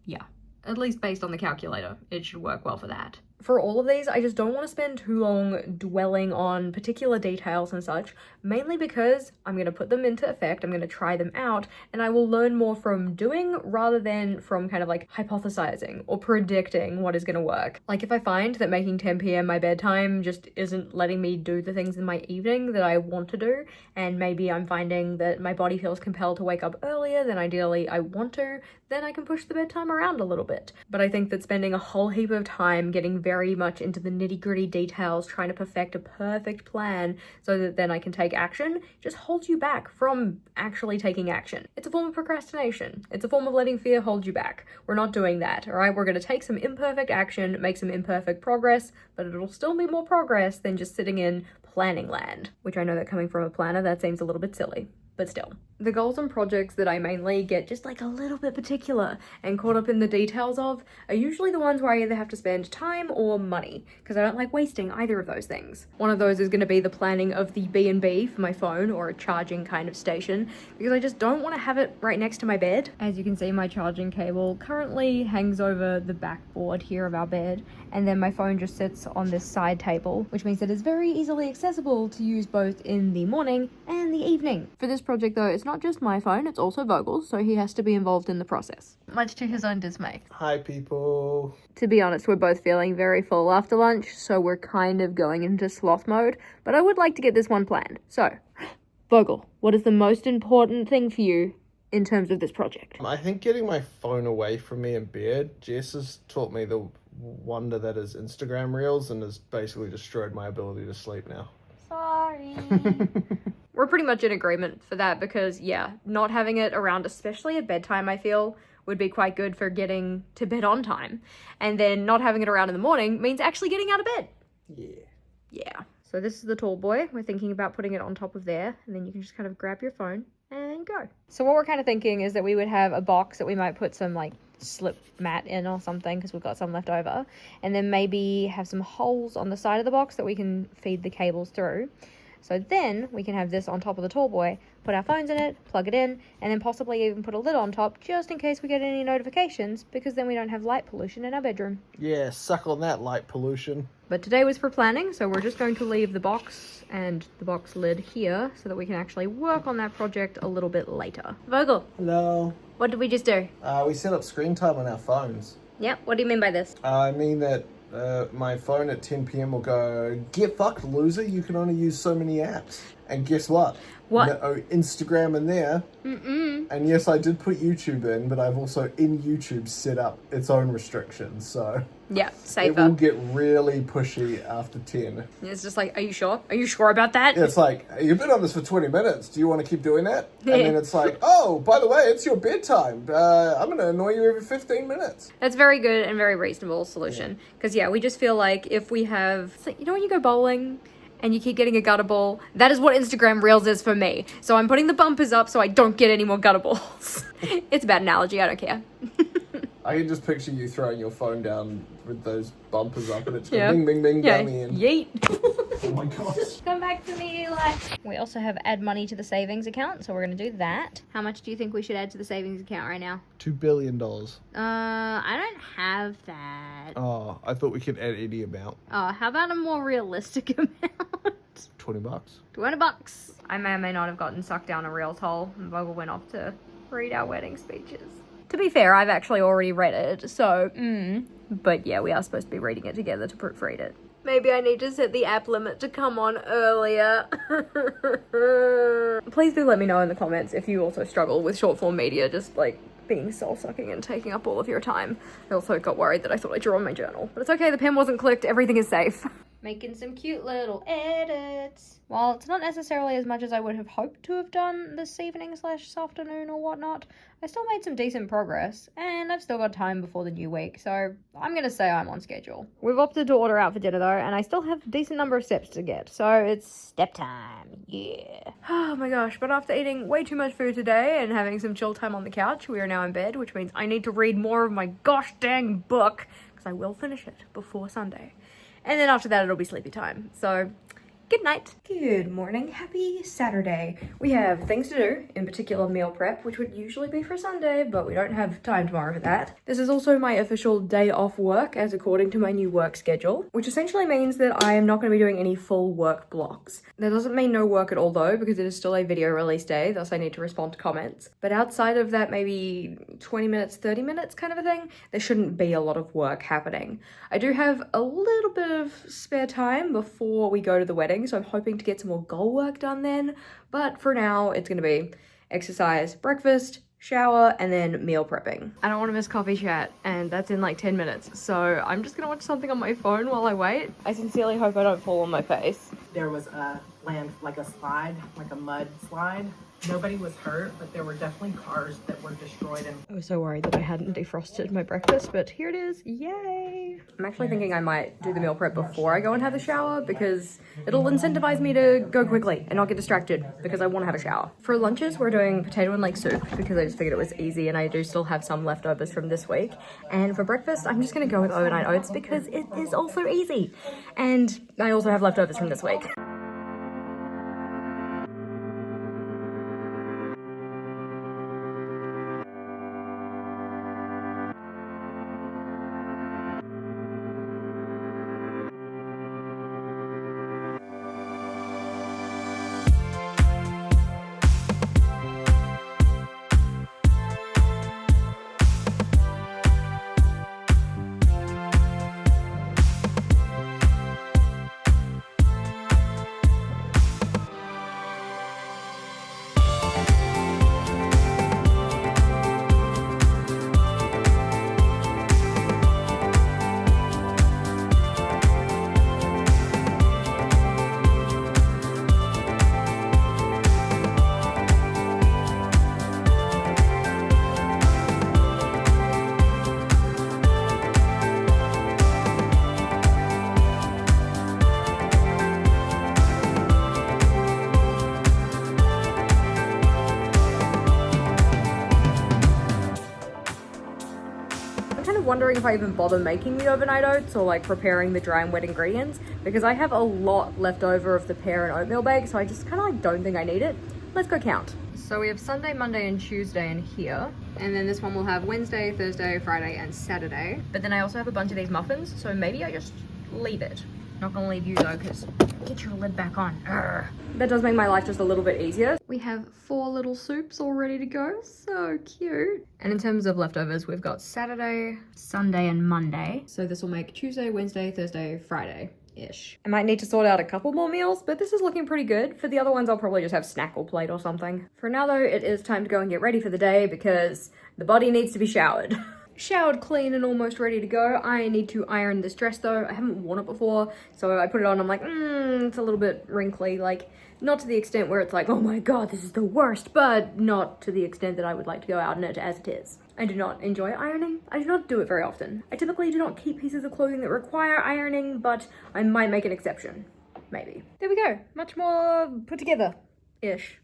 Yeah, at least based on the calculator, it should work well for that. For all of these, I just don't want to spend too long dwelling on particular details and such, mainly because I'm going to put them into effect, I'm going to try them out, and I will learn more from doing rather than from kind of like hypothesizing or predicting what is going to work. Like if I find that making 10 p.m. my bedtime just isn't letting me do the things in my evening that I want to do, and maybe I'm finding that my body feels compelled to wake up earlier than ideally I want to, then I can push the bedtime around a little bit. But I think that spending a whole heap of time getting very much into the nitty-gritty details, trying to perfect a perfect plan so that then I can take action, just holds you back from actually taking action. It's a form of procrastination. It's a form of letting fear hold you back. We're not doing that, all right? We're going to take some imperfect action, make some imperfect progress, but it'll still be more progress than just sitting in planning land, which I know that coming from a planner, that seems a little bit silly, but still. The goals and projects that I mainly get just like a little bit particular and caught up in the details of are usually the ones where I either have to spend time or money, because I don't like wasting either of those things. One of those is going to be the planning of the B&B for my phone, or a charging kind of station, because I just don't want to have it right next to my bed. As you can see, my charging cable currently hangs over the backboard here of our bed, and then my phone just sits on this side table, which means that it's very easily accessible to use both in the morning and the evening. For this project though, it's not just my phone, it's also Vogel's, so he has to be involved in the process. Much to his own dismay. Hi, people. To be honest, we're both feeling very full after lunch, so we're kind of going into sloth mode, but I would like to get this one planned. So, Vogel, what is the most important thing for you in terms of this project? I think getting my phone away from me in bed. Jess has taught me the wonder that is Instagram Reels and has basically destroyed my ability to sleep now. Sorry. We're pretty much in agreement for that because, yeah, not having it around, especially at bedtime, I feel, would be quite good for getting to bed on time. And then not having it around in the morning means actually getting out of bed. Yeah. So this is the tall boy. We're thinking about putting it on top of there, and then you can just kind of grab your phone and go. So what we're kind of thinking is that we would have a box that we might put some like slip mat in or something because we've got some left over, and then maybe have some holes on the side of the box that we can feed the cables through. So then we can have this on top of the tall boy, put our phones in it, plug it in, and then possibly even put a lid on top just in case we get any notifications, because then we don't have light pollution in our bedroom. Yeah, suck on that, light pollution. But today was for planning, so we're just going to leave the box and the box lid here so that we can actually work on that project a little bit later. Vogel. Hello. What did we just do? We set up screen time on our phones. Yep, what do you mean by this? I mean that my phone at 10 p.m. will go, get fucked, loser, you can only use so many apps. And guess what? What? No Instagram in there. And yes, I did put YouTube in, but I've also in YouTube set up its own restrictions, so Yeah, it safer. will get really pushy after 10. It's just like, are you sure? Are you sure about that? It's like, you've been on this for 20 minutes. Do you want to keep doing that? And then it's like, oh, by the way, it's your bedtime. I'm going to annoy you every 15 minutes. That's very good and very reasonable solution. Because, yeah, we just feel like if we have... It's like, you know when you go bowling and you keep getting a gutter ball? That is what Instagram Reels is for me. So I'm putting the bumpers up so I don't get any more gutter balls. It's a bad analogy. I don't care. I can just picture you throwing your phone down with those bumpers up and it's Yeah. going bing, bing, bing Yeah, down the end. yeet. Oh my gosh. Come back to me, Eli. We also have add money to the savings account, so we're going to do that. How much do you think we should add to the savings account right now? $2 billion. I don't have that. Oh, I thought we could add any amount. Oh, how about a more realistic amount? $20. $20. I may or may not have gotten sucked down a Reels hole and Vogel went off to read our wedding speeches. To be fair, I've actually already read it, so, But yeah, we are supposed to be reading it together to proofread it. Maybe I need to set the app limit to come on earlier. Please do let me know in the comments if you also struggle with short form media, just like being soul-sucking and taking up all of your time. I also got worried that I thought I drew on my journal. But it's okay, the pen wasn't clicked, everything is safe. Making some cute little edits. While it's not necessarily as much as I would have hoped to have done this evening / this afternoon or whatnot, I still made some decent progress, and I've still got time before the new week, so I'm gonna say I'm on schedule. We've opted to order out for dinner though, and I still have a decent number of steps to get, so it's step time, yeah. Oh my gosh, but after eating way too much food today and having some chill time on the couch, we are now in bed, which means I need to read more of my gosh dang book, because I will finish it before Sunday. And then after that, it'll be sleepy time. So, good night. Good morning. Happy Saturday. We have things to do, in particular meal prep, which would usually be for Sunday, but we don't have time tomorrow for that. This is also my official day off work, as according to my new work schedule, which essentially means that I am not going to be doing any full work blocks. That doesn't mean no work at all though, because it is still a video release day, thus I need to respond to comments. But outside of that, maybe 20 minutes, 30 minutes kind of a thing, there shouldn't be a lot of work happening. I do have a little bit of spare time before we go to the wedding, so I'm hoping to get some more goal work done then, but for now it's gonna be exercise, breakfast, shower, and then meal prepping. I don't want to miss coffee chat, and that's in like 10 minutes, so I'm just gonna watch something on my phone while I wait. I sincerely hope I don't fall on my face. There was a like a slide, like a mud slide. Nobody was hurt, but there were definitely cars that were destroyed. And I was so worried that I hadn't defrosted my breakfast, but here it is, yay! I'm actually thinking I might do the meal prep before I go and have the shower, because it'll incentivize me to go quickly and not get distracted, because I want to have a shower. For lunches, we're doing potato and leg soup, because I just figured it was easy, and I do still have some leftovers from this week. And for breakfast, I'm just gonna go with overnight oats, because it is also easy. And I also have leftovers from this week. Wondering if I even bother making the overnight oats or like preparing the dry and wet ingredients, because I have a lot left over of the pear and oatmeal bake, so I just kind of like don't think I need it. Let's go count. So we have Sunday, Monday, and Tuesday in here, and then this one will have Wednesday, Thursday, Friday, and Saturday. But then I also have a bunch of these muffins, so maybe I just leave it. Not gonna leave you though, because get your lid back on. Urgh. That does make my life just a little bit easier. We have 4 little soups all ready to go. So cute. And in terms of leftovers, we've got Saturday, Sunday, and Monday. So this will make Tuesday, Wednesday, Thursday, Friday. Ish. I might need to sort out a couple more meals, but this is looking pretty good. For the other ones, I'll probably just have Snackle plate or something. For now though, it is time to go and get ready for the day because the body needs to be showered. Showered, clean, and almost ready to go. I need to iron this dress though. I haven't worn it before, so I put it on. I'm like, it's a little bit wrinkly. Like, not to the extent where it's like, oh my god, this is the worst, but not to the extent that I would like to go out in it as it is. I do not enjoy ironing. I do not do it very often. I typically do not keep pieces of clothing that require ironing, but I might make an exception. Maybe. There we go. Much more put together-ish.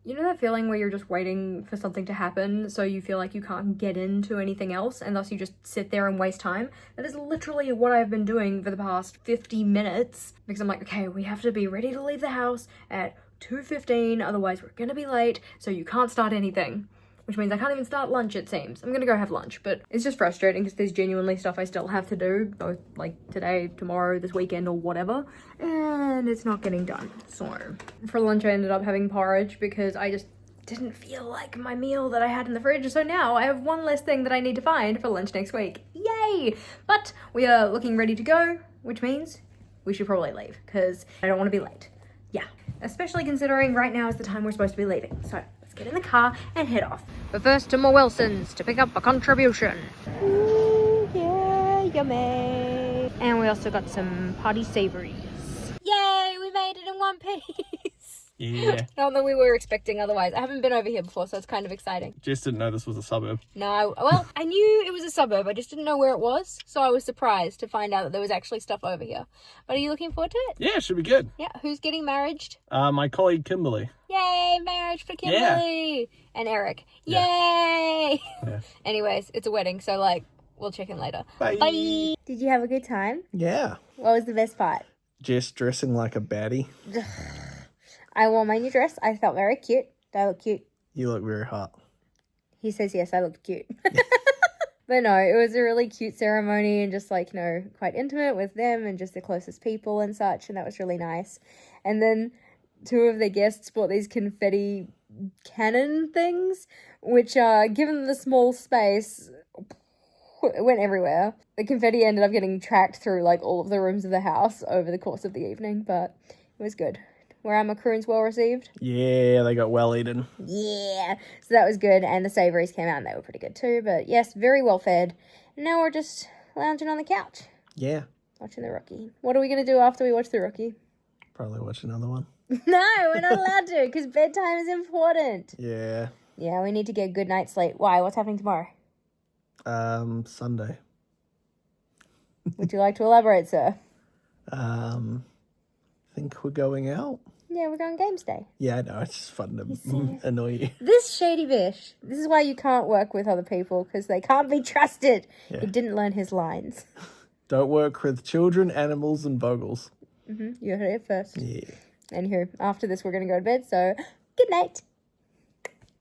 You know that feeling where you're just waiting for something to happen, so you feel like you can't get into anything else, and thus you just sit there and waste time? That is literally what I've been doing for the past 50 minutes, because I'm like, okay, we have to be ready to leave the house at 2:15, otherwise we're gonna be late, so you can't start anything. Which means I can't even start lunch, it seems. I'm gonna go have lunch, but it's just frustrating because there's genuinely stuff I still have to do, both like today, tomorrow, this weekend, or whatever, and it's not getting done. So for lunch I ended up having porridge because I just didn't feel like my meal that I had in the fridge, so now I have one less thing that I need to find for lunch next week. Yay! But we are looking ready to go, which means we should probably leave because I don't want to be late. Yeah, especially considering right now is the time we're supposed to be leaving. So get in the car and head off. But first to more Wilson's to pick up a contribution. Ooh, yeah, yummy. And we also got some potty savories. Yay, we made it in one piece. Yeah. Not that we were expecting otherwise. I haven't been over here before, so it's kind of exciting. Just didn't know this was a suburb. No, well, I knew it was a suburb. I just didn't know where it was, so I was surprised to find out that there was actually stuff over here. But are you looking forward to it? Yeah, should be good. Yeah, who's getting married? My colleague Kimberly. Yay, marriage for Kimberly! And Eric. Yay! Yeah. Anyways, it's a wedding, so like, we'll check in later. Bye. Bye! Did you have a good time? Yeah. What was the best part? Just dressing like a baddie. I wore my new dress. I felt very cute. Do I look cute? You look very hot. He says yes, I look cute. But no, it was a really cute ceremony and just like, quite intimate with them and just the closest people and such, and that was really nice. And then two of the guests bought these confetti cannon things, which, given the small space, it went everywhere. The confetti ended up getting tracked through like all of the rooms of the house over the course of the evening, but it was good. Were our macaroons well received? Yeah, they got well eaten. Yeah, so that was good, and the savouries came out and they were pretty good too, but yes, very well fed. And now we're just lounging on the couch. Yeah. Watching The Rookie. What are we going to do after we watch The Rookie? Probably watch another one. No, we're not allowed to, because bedtime is important. Yeah. Yeah, we need to get a good night's sleep. Why? What's happening tomorrow? Sunday. Would you like to elaborate, sir? I think we're going out. Yeah, we're going games day. Yeah, I know. It's just fun to annoy you. This shady bish. This is why you can't work with other people, because they can't be trusted. Yeah. He didn't learn his lines. Don't work with children, animals, and bogles. You heard it first. Yeah. Anywho, after this, we're going to go to bed, so good night.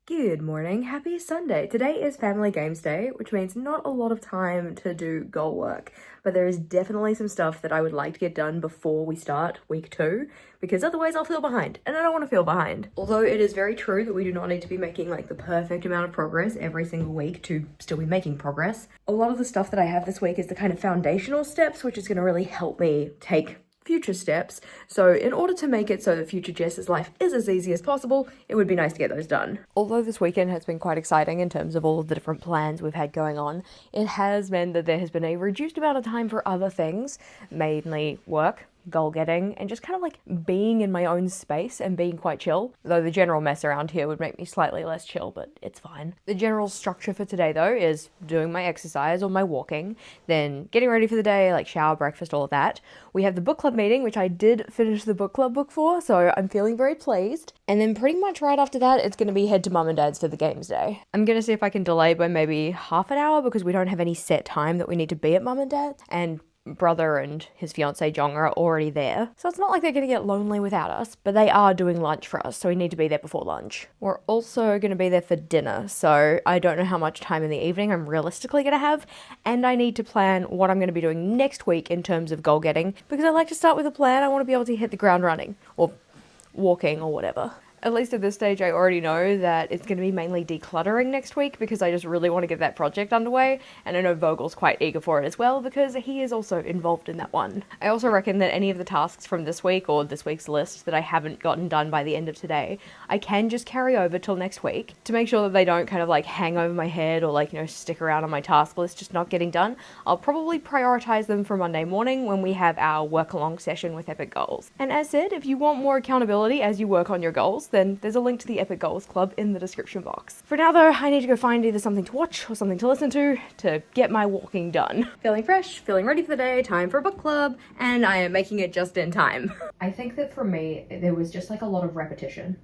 Good morning. Happy Sunday. Today is Family Games Day, which means not a lot of time to do goal work, but there is definitely some stuff that I would like to get done before we start week 2, because otherwise I'll feel behind, and I don't want to feel behind. Although it is very true that we do not need to be making like the perfect amount of progress every single week to still be making progress. A lot of the stuff that I have this week is the kind of foundational steps, which is going to really help me take future steps. So in order to make it so that future Jess's life is as easy as possible, it would be nice to get those done. Although this weekend has been quite exciting in terms of all of the different plans we've had going on, it has meant that there has been a reduced amount of time for other things, mainly work, goal getting, and just kind of like being in my own space and being quite chill. Though the general mess around here would make me slightly less chill, but it's fine. The general structure for today though is doing my exercise or my walking, then getting ready for the day, like shower, breakfast, all of that. We have the book club meeting, which I did finish the book club book for, so I'm feeling very pleased. And then pretty much right after that, it's going to be head to mum and dad's for the games day. I'm going to see if I can delay by maybe half an hour because we don't have any set time that we need to be at mum and dad's, and brother and his fiance Jong are already there, so it's not like they're going to get lonely without us, but they are doing lunch for us, so we need to be there before lunch. We're also going to be there for dinner, so I don't know how much time in the evening I'm realistically going to have, and I need to plan what I'm going to be doing next week in terms of goal getting, because I like to start with a plan. I want to be able to hit the ground running, or walking, or whatever. At least at this stage, I already know that it's going to be mainly decluttering next week because I just really want to get that project underway. And I know Vogel's quite eager for it as well because he is also involved in that one. I also reckon that any of the tasks from this week or this week's list that I haven't gotten done by the end of today, I can just carry over till next week to make sure that they don't kind of like hang over my head or like, you know, stick around on my task list just not getting done. I'll probably prioritize them for Monday morning when we have our work along session with Epic Goals. And as said, if you want more accountability as you work on your goals, then there's a link to the Epic Goals Club in the description box. For now though, I need to go find either something to watch or something to listen to get my walking done. Feeling fresh, feeling ready for the day, time for a book club, and I am making it just in time. I think that for me, there was just like a lot of repetition,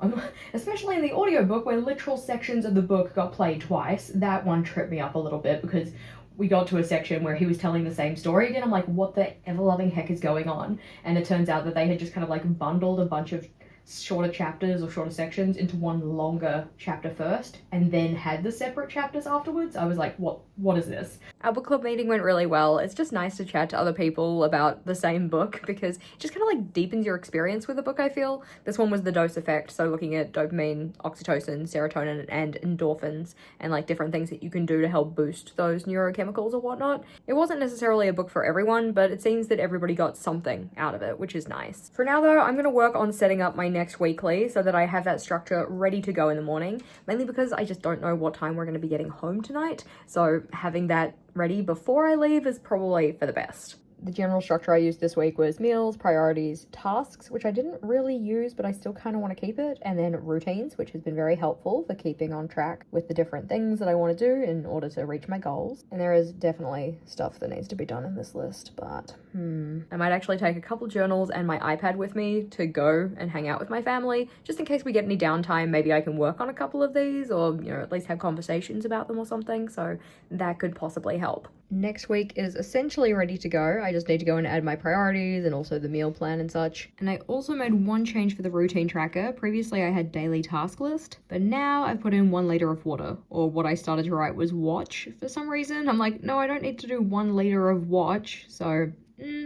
especially in the audiobook where literal sections of the book got played twice. That one tripped me up a little bit because we got to a section where he was telling the same story again. I'm like, what the ever-loving heck is going on? And it turns out that they had just kind of like bundled a bunch of shorter chapters or shorter sections into one longer chapter first and then had the separate chapters afterwards. I was like, what is this? Our book club meeting went really well. It's just nice to chat to other people about the same book because it just kind of like deepens your experience with the book, I feel. This one was The Dose Effect, so looking at dopamine, oxytocin, serotonin, and endorphins and like different things that you can do to help boost those neurochemicals or whatnot. It wasn't necessarily a book for everyone, but it seems that everybody got something out of it, which is nice. For now though, I'm going to work on setting up my next weekly so that I have that structure ready to go in the morning, mainly because I just don't know what time we're going to be getting home tonight, so having that ready before I leave is probably for the best. The general structure I used this week was meals, priorities, tasks, which I didn't really use, but I still kind of want to keep it, and then routines, which has been very helpful for keeping on track with the different things that I want to do in order to reach my goals. And there is definitely stuff that needs to be done in this list, but I might actually take a couple journals and my iPad with me to go and hang out with my family, just in case we get any downtime. Maybe I can work on a couple of these or, you know, at least have conversations about them or something, so that could possibly help. Next week is essentially ready to go. I just need to go and add my priorities and also the meal plan and such. And I also made one change for the routine tracker. Previously I had daily task list, but now I've put in 1 liter of water, or what I started to write was watch for some reason. I'm like, no, I don't need to do 1 liter of watch, so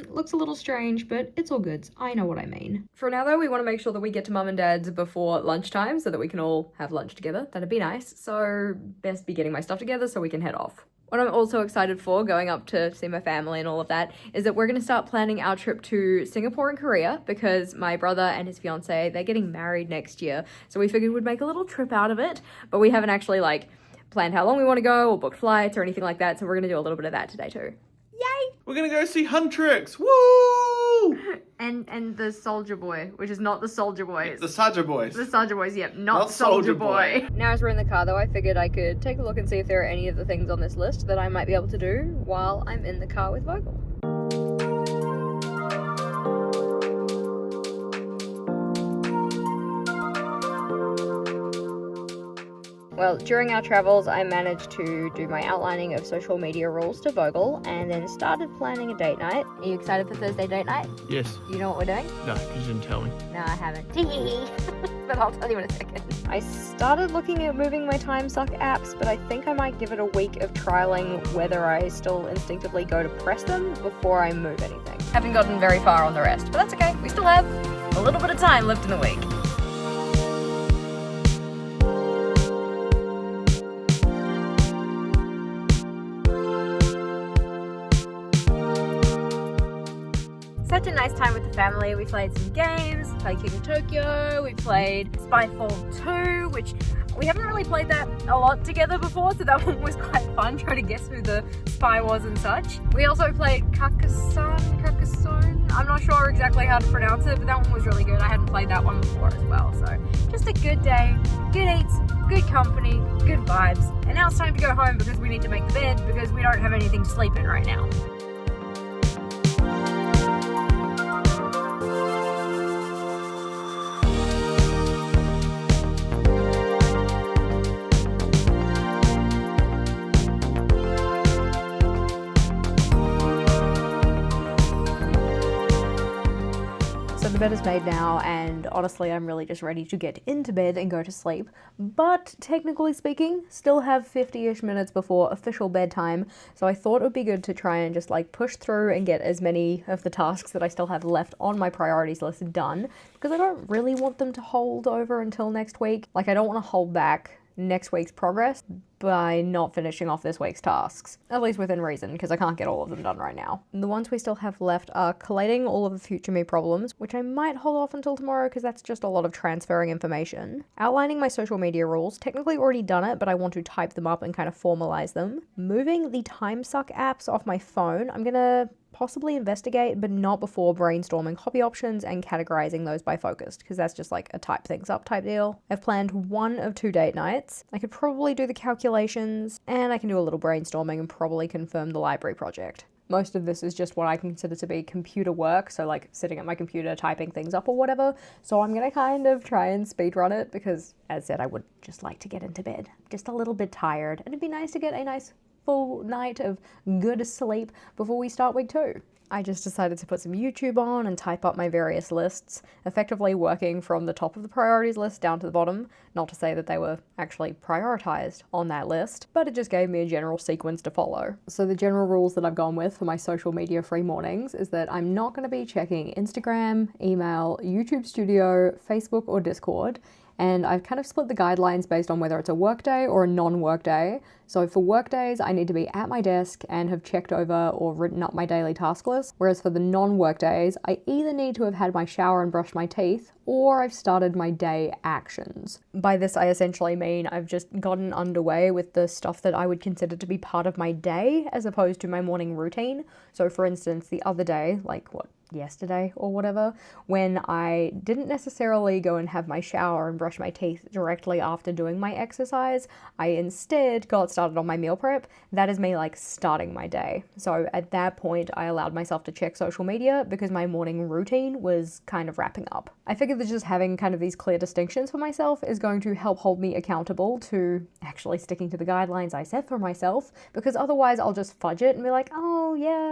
looks a little strange, but it's all good. I know what I mean. For now though, we want to make sure that we get to mum and dad's before lunchtime so that we can all have lunch together. That'd be nice. So best be getting my stuff together so we can head off. What I'm also excited for, going up to see my family and all of that, is that we're going to start planning our trip to Singapore and Korea because my brother and his fiance, they're getting married next year. So we figured we'd make a little trip out of it, but we haven't actually like planned how long we want to go or booked flights or anything like that. So we're going to do a little bit of that today too. Yay! We're gonna go see Huntrix! Woo! And the Soldier Boy, which is not the Soldier Boys. The Saja Boys. The Soldier Boys, yep, not Soldier Boy. Now as we're in the car though, I figured I could take a look and see if there are any of the things on this list that I might be able to do while I'm in the car with Vogel. Well, during our travels, I managed to do my outlining of social media rules to Vogel and then started planning a date night. Are you excited for Thursday date night? Yes. Do you know what we're doing? No, because you didn't tell me. No, I haven't. But I'll tell you in a second. I started looking at moving my time suck apps, but I think I might give it a week of trialing whether I still instinctively go to press them before I move anything. Haven't gotten very far on the rest, but that's okay. We still have a little bit of time left in the week. Such a nice time with the family. We played some games, played King of Tokyo, we played Spyfall 2, which we haven't really played that a lot together before, so that one was quite fun, trying to guess who the spy was and such. We also played Carcassonne. I'm not sure exactly how to pronounce it, but that one was really good. I hadn't played that one before as well, so just a good day, good eats, good company, good vibes. And now it's time to go home because we need to make the bed because we don't have anything to sleep in right now. the bed is made now, and honestly, I'm really just ready to get into bed and go to sleep. But technically speaking, still have 50-ish minutes before official bedtime, so I thought it would be good to try and just like push through and get as many of the tasks that I still have left on my priorities list done, because I don't really want them to hold over until next week. Like, I don't want to hold back next week's progress by not finishing off this week's tasks, at least within reason, because I can't get all of them done right now. And the ones we still have left are collating all of the future me problems, which I might hold off until tomorrow because that's just a lot of transferring information. Outlining my social media rules, technically already done it, but I want to type them up and kind of formalize them. Moving the time suck apps off my phone, I'm gonna possibly investigate, but not before brainstorming hobby options and categorizing those by focused, because that's just like a type things up type deal. I've planned 1 of 2 date nights. I could probably do the calculations, and I can do a little brainstorming and probably confirm the library project. Most of this is just what I consider to be computer work, so like sitting at my computer typing things up or whatever, so I'm gonna kind of try and speedrun it because, as said, I would just like to get into bed. Just a little bit tired, and it'd be nice to get a nice full night of good sleep before we start week 2. I just decided to put some YouTube on and type up my various lists, effectively working from the top of the priorities list down to the bottom. Not to say that they were actually prioritized on that list, but it just gave me a general sequence to follow. So the general rules that I've gone with for my social media free mornings is that I'm not going to be checking Instagram, email, YouTube Studio, Facebook, or Discord. And I've kind of split the guidelines based on whether it's a work day or a non-work day. So for work days, I need to be at my desk and have checked over or written up my daily task list. Whereas for the non-work days, I either need to have had my shower and brushed my teeth, or I've started my day actions. By this, I essentially mean I've just gotten underway with the stuff that I would consider to be part of my day, as opposed to my morning routine. So for instance, the other day, yesterday or whatever, when I didn't necessarily go and have my shower and brush my teeth directly after doing my exercise, I instead got started on my meal prep. That is me starting my day. So at that point, I allowed myself to check social media because my morning routine was kind of wrapping up. I figured that just having kind of these clear distinctions for myself is going to help hold me accountable to actually sticking to the guidelines I set for myself, because otherwise I'll just fudge it and be like, oh yeah,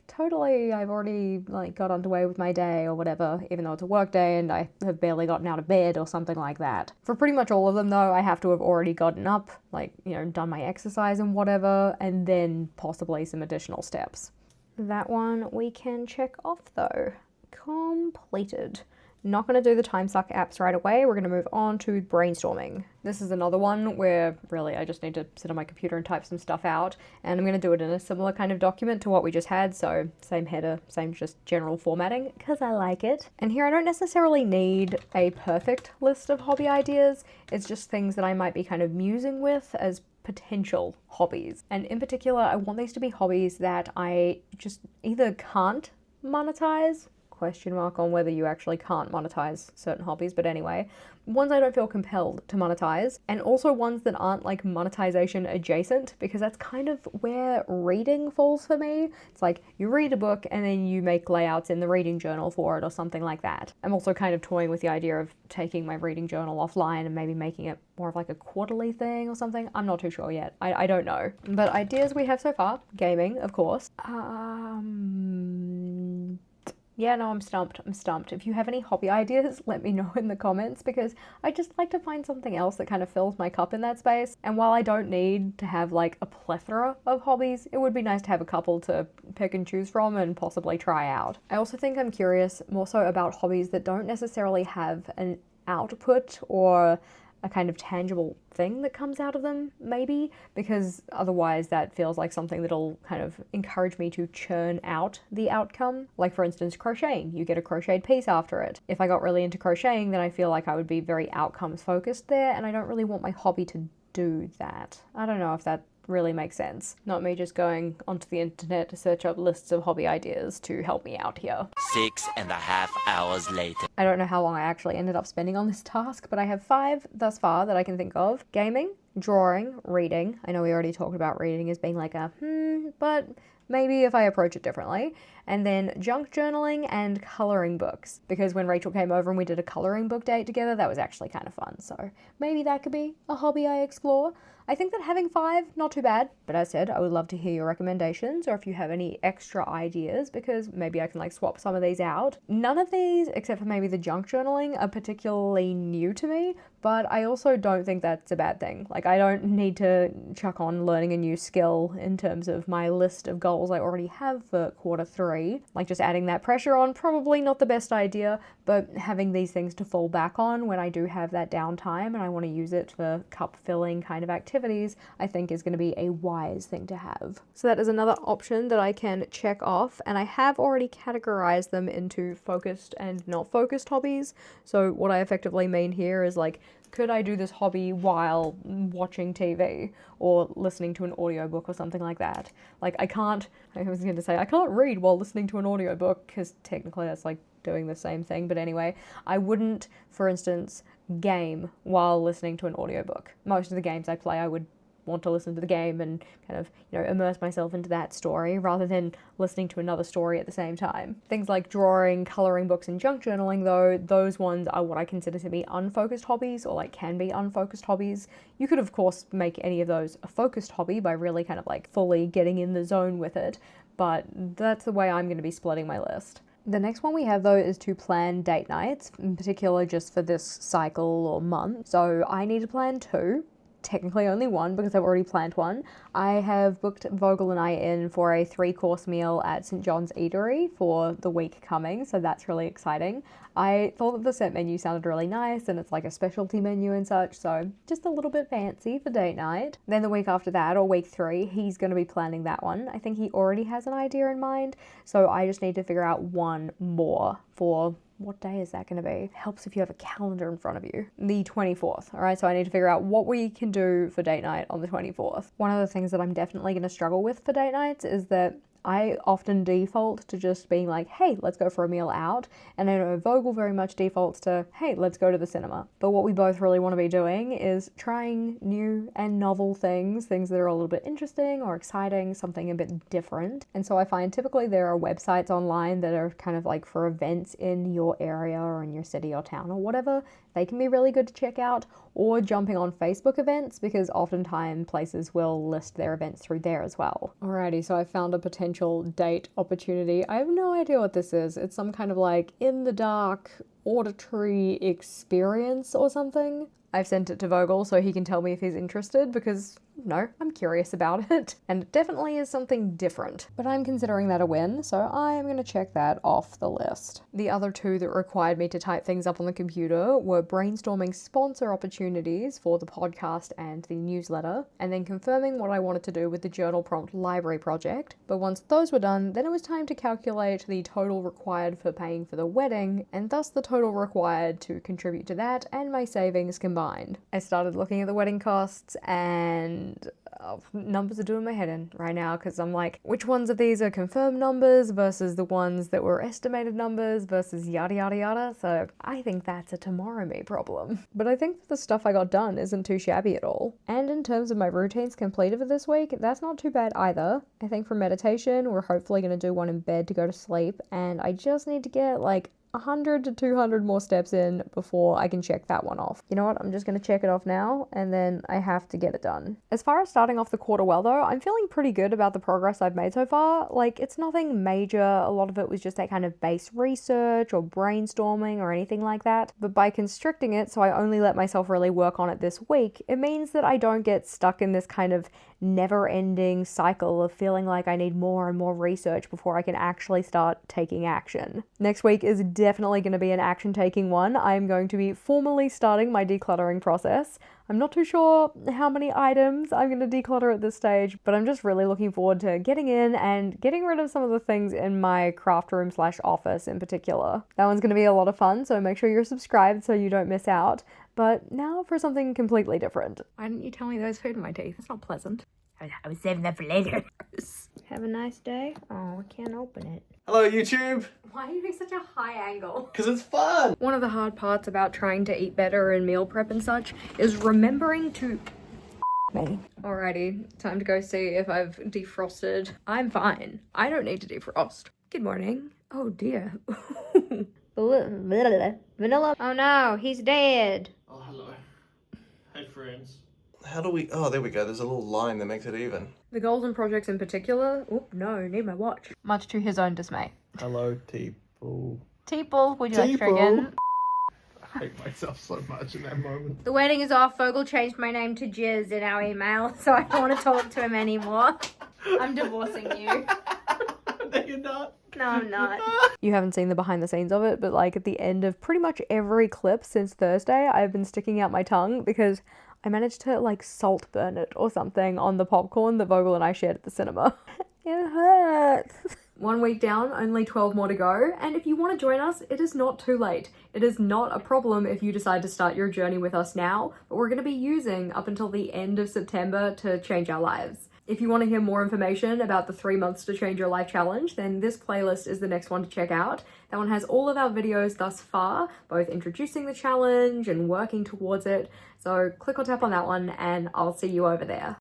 totally, I've already got underway with my day or whatever, even though it's a work day and I have barely gotten out of bed or something like that. For pretty much all of them though, I have to have already gotten up, done my exercise and whatever, and then possibly some additional steps. That one we can check off though. Completed. Not going to do the time suck apps right away. We're going to move on to brainstorming. This is another one where really I just need to sit on my computer and type some stuff out, and I'm going to do it in a similar kind of document to what we just had, so same header, same just general formatting, because I like it. And here I don't necessarily need a perfect list of hobby ideas, it's just things that I might be kind of musing with as potential hobbies. And in particular, I want these to be hobbies that I just either can't monetize, question mark on whether you actually can't monetize certain hobbies, but anyway, ones I don't feel compelled to monetize, and also ones that aren't monetization adjacent, because that's kind of where reading falls for me. It's you read a book and then you make layouts in the reading journal for it or something like that. I'm also kind of toying with the idea of taking my reading journal offline and maybe making it more of a quarterly thing or something. I'm not too sure yet. I don't know. But ideas we have so far, gaming, of course. Yeah, no, I'm stumped. If you have any hobby ideas, let me know in the comments, because I just like to find something else that kind of fills my cup in that space. And while I don't need to have a plethora of hobbies, it would be nice to have a couple to pick and choose from and possibly try out. I also think I'm curious more so about hobbies that don't necessarily have an output or a kind of tangible thing that comes out of them, maybe, because otherwise that feels like something that'll kind of encourage me to churn out the outcome. Like for instance, crocheting, you get a crocheted piece after it. If I got really into crocheting, then I feel like I would be very outcomes focused there, and I don't really want my hobby to do that. I don't know if that really makes sense. Not me just going onto the internet to search up lists of hobby ideas to help me out here. 6.5 hours later. I don't know how long I actually ended up spending on this task, but I have 5 thus far that I can think of. Gaming, drawing, reading. I know we already talked about reading as being but maybe if I approach it differently. and then junk journaling and colouring books. Because when Rachel came over and we did a colouring book date together, that was actually kind of fun. So maybe that could be a hobby I explore. I think that having 5, not too bad, but as said, I would love to hear your recommendations or if you have any extra ideas, because maybe I can like swap some of these out. None of these, except for maybe the junk journaling, are particularly new to me, but I also don't think that's a bad thing. Like, I don't need to chuck on learning a new skill in terms of my list of goals I already have for Q3. Like, just adding that pressure on, probably not the best idea, but having these things to fall back on when I do have that downtime and I want to use it for cup filling kind of activities, I think is going to be a wise thing to have. So that is another option that I can check off, and I have already categorized them into focused and not focused hobbies. So what I effectively mean here is like, could I do this hobby while watching TV or listening to an audiobook or something like that? Like, I can't read while listening to an audiobook, because technically that's like doing the same thing. But anyway, I wouldn't, for instance, game while listening to an audiobook. Most of the games I play, I would want to listen to the game and kind of, immerse myself into that story rather than listening to another story at the same time. Things like drawing, colouring books, and junk journaling, though, those ones are what I consider to be unfocused hobbies, or like can be unfocused hobbies. You could, of course, make any of those a focused hobby by really kind of like fully getting in the zone with it, but that's the way I'm going to be splitting my list. The next one we have, though, is to plan date nights, in particular just for this cycle or month. So I need to plan 2. Technically only 1 because I've already planned 1. I have booked Vogel and I in for a 3-course meal at St. John's Eatery for the week coming, so that's really exciting. I thought that the set menu sounded really nice, and it's like a specialty menu and such, so just a little bit fancy for date night. Then the week after that, or week 3, he's going to be planning that one. I think he already has an idea in mind, so I just need to figure out one more for... what day is that going to be? It helps if you have a calendar in front of you. The 24th, all right? So I need to figure out what we can do for date night on the 24th. One of the things that I'm definitely going to struggle with for date nights is that I often default to just being like, hey, let's go for a meal out. And I know Vogel very much defaults to, hey, let's go to the cinema. But what we both really want to be doing is trying new and novel things that are a little bit interesting or exciting, something a bit different. And so I find typically there are websites online that are kind of like for events in your area or in your city or town or whatever. They can be really good to check out, or jumping on Facebook events, because oftentimes places will list their events through there as well. Alrighty, so I found a potential date opportunity. I have no idea what this is. It's some kind of like in the dark auditory experience or something. I've sent it to Vogel so he can tell me if he's interested, because no, I'm curious about it, and it definitely is something different. But I'm considering that a win, so I am going to check that off the list. The other 2 that required me to type things up on the computer were brainstorming sponsor opportunities for the podcast and the newsletter, and then confirming what I wanted to do with the journal prompt library project. But once those were done, then it was time to calculate the total required for paying for the wedding, and thus the total required to contribute to that and my savings combined. I started looking at the wedding costs, and numbers are doing my head in right now, because I'm like, which ones of these are confirmed numbers versus the ones that were estimated numbers versus yada yada yada. So I think that's a tomorrow me problem. But I think that the stuff I got done isn't too shabby at all. And in terms of my routines completed for this week, that's not too bad either. I think for meditation, we're hopefully going to do one in bed to go to sleep, and I just need to get like 100 to 200 more steps in before I can check that one off. You know what? I'm just going to check it off now, and then I have to get it done. As far as starting off the quarter well, though, I'm feeling pretty good about the progress I've made so far. Like, it's nothing major. A lot of it was just that kind of base research or brainstorming or anything like that. But by constricting it so I only let myself really work on it this week, it means that I don't get stuck in this kind of never-ending cycle of feeling like I need more and more research before I can actually start taking action. Next week is definitely going to be an action-taking one. I'm going to be formally starting my decluttering process. I'm not too sure how many items I'm going to declutter at this stage, but I'm just really looking forward to getting in and getting rid of some of the things in my craft room / office in particular. That one's going to be a lot of fun, so make sure you're subscribed so you don't miss out. But now for something completely different. Why didn't you tell me there was food in my teeth? It's not pleasant. I was saving that for later. Have a nice day. Oh, I can't open it. Hello, YouTube. Why are you doing such a high angle? Because it's fun. One of the hard parts about trying to eat better and meal prep and such is remembering to... Me. Alrighty, time to go see if I've defrosted. I'm fine. I don't need to defrost. Good morning. Oh dear. Vanilla. Oh no, he's dead. Oh, hello. Hey, friends. How do we... Oh, there we go. There's a little line that makes it even. The goals and projects in particular. Oh no, need my watch. Much to his own dismay. Hello, people. Teeple, would you like to try Teeple. again? I hate myself so much in that moment. The wedding is off. Vogel changed my name to Jizz in our email, so I don't want to talk to him anymore. I'm divorcing you. No, you're not. No, I'm not. You haven't seen the behind the scenes of it, but like at the end of pretty much every clip since Thursday, I've been sticking out my tongue because I managed to like salt burn it or something on the popcorn that Vogel and I shared at the cinema. It hurts. 1 week down, only 12 more to go, and if you want to join us, it is not too late. It is not a problem if you decide to start your journey with us now, but we're going to be using up until the end of September to change our lives. If you want to hear more information about the 3 months to change your life challenge, then this playlist is the next one to check out. That one has all of our videos thus far, both introducing the challenge and working towards it. So click or tap on that one and I'll see you over there.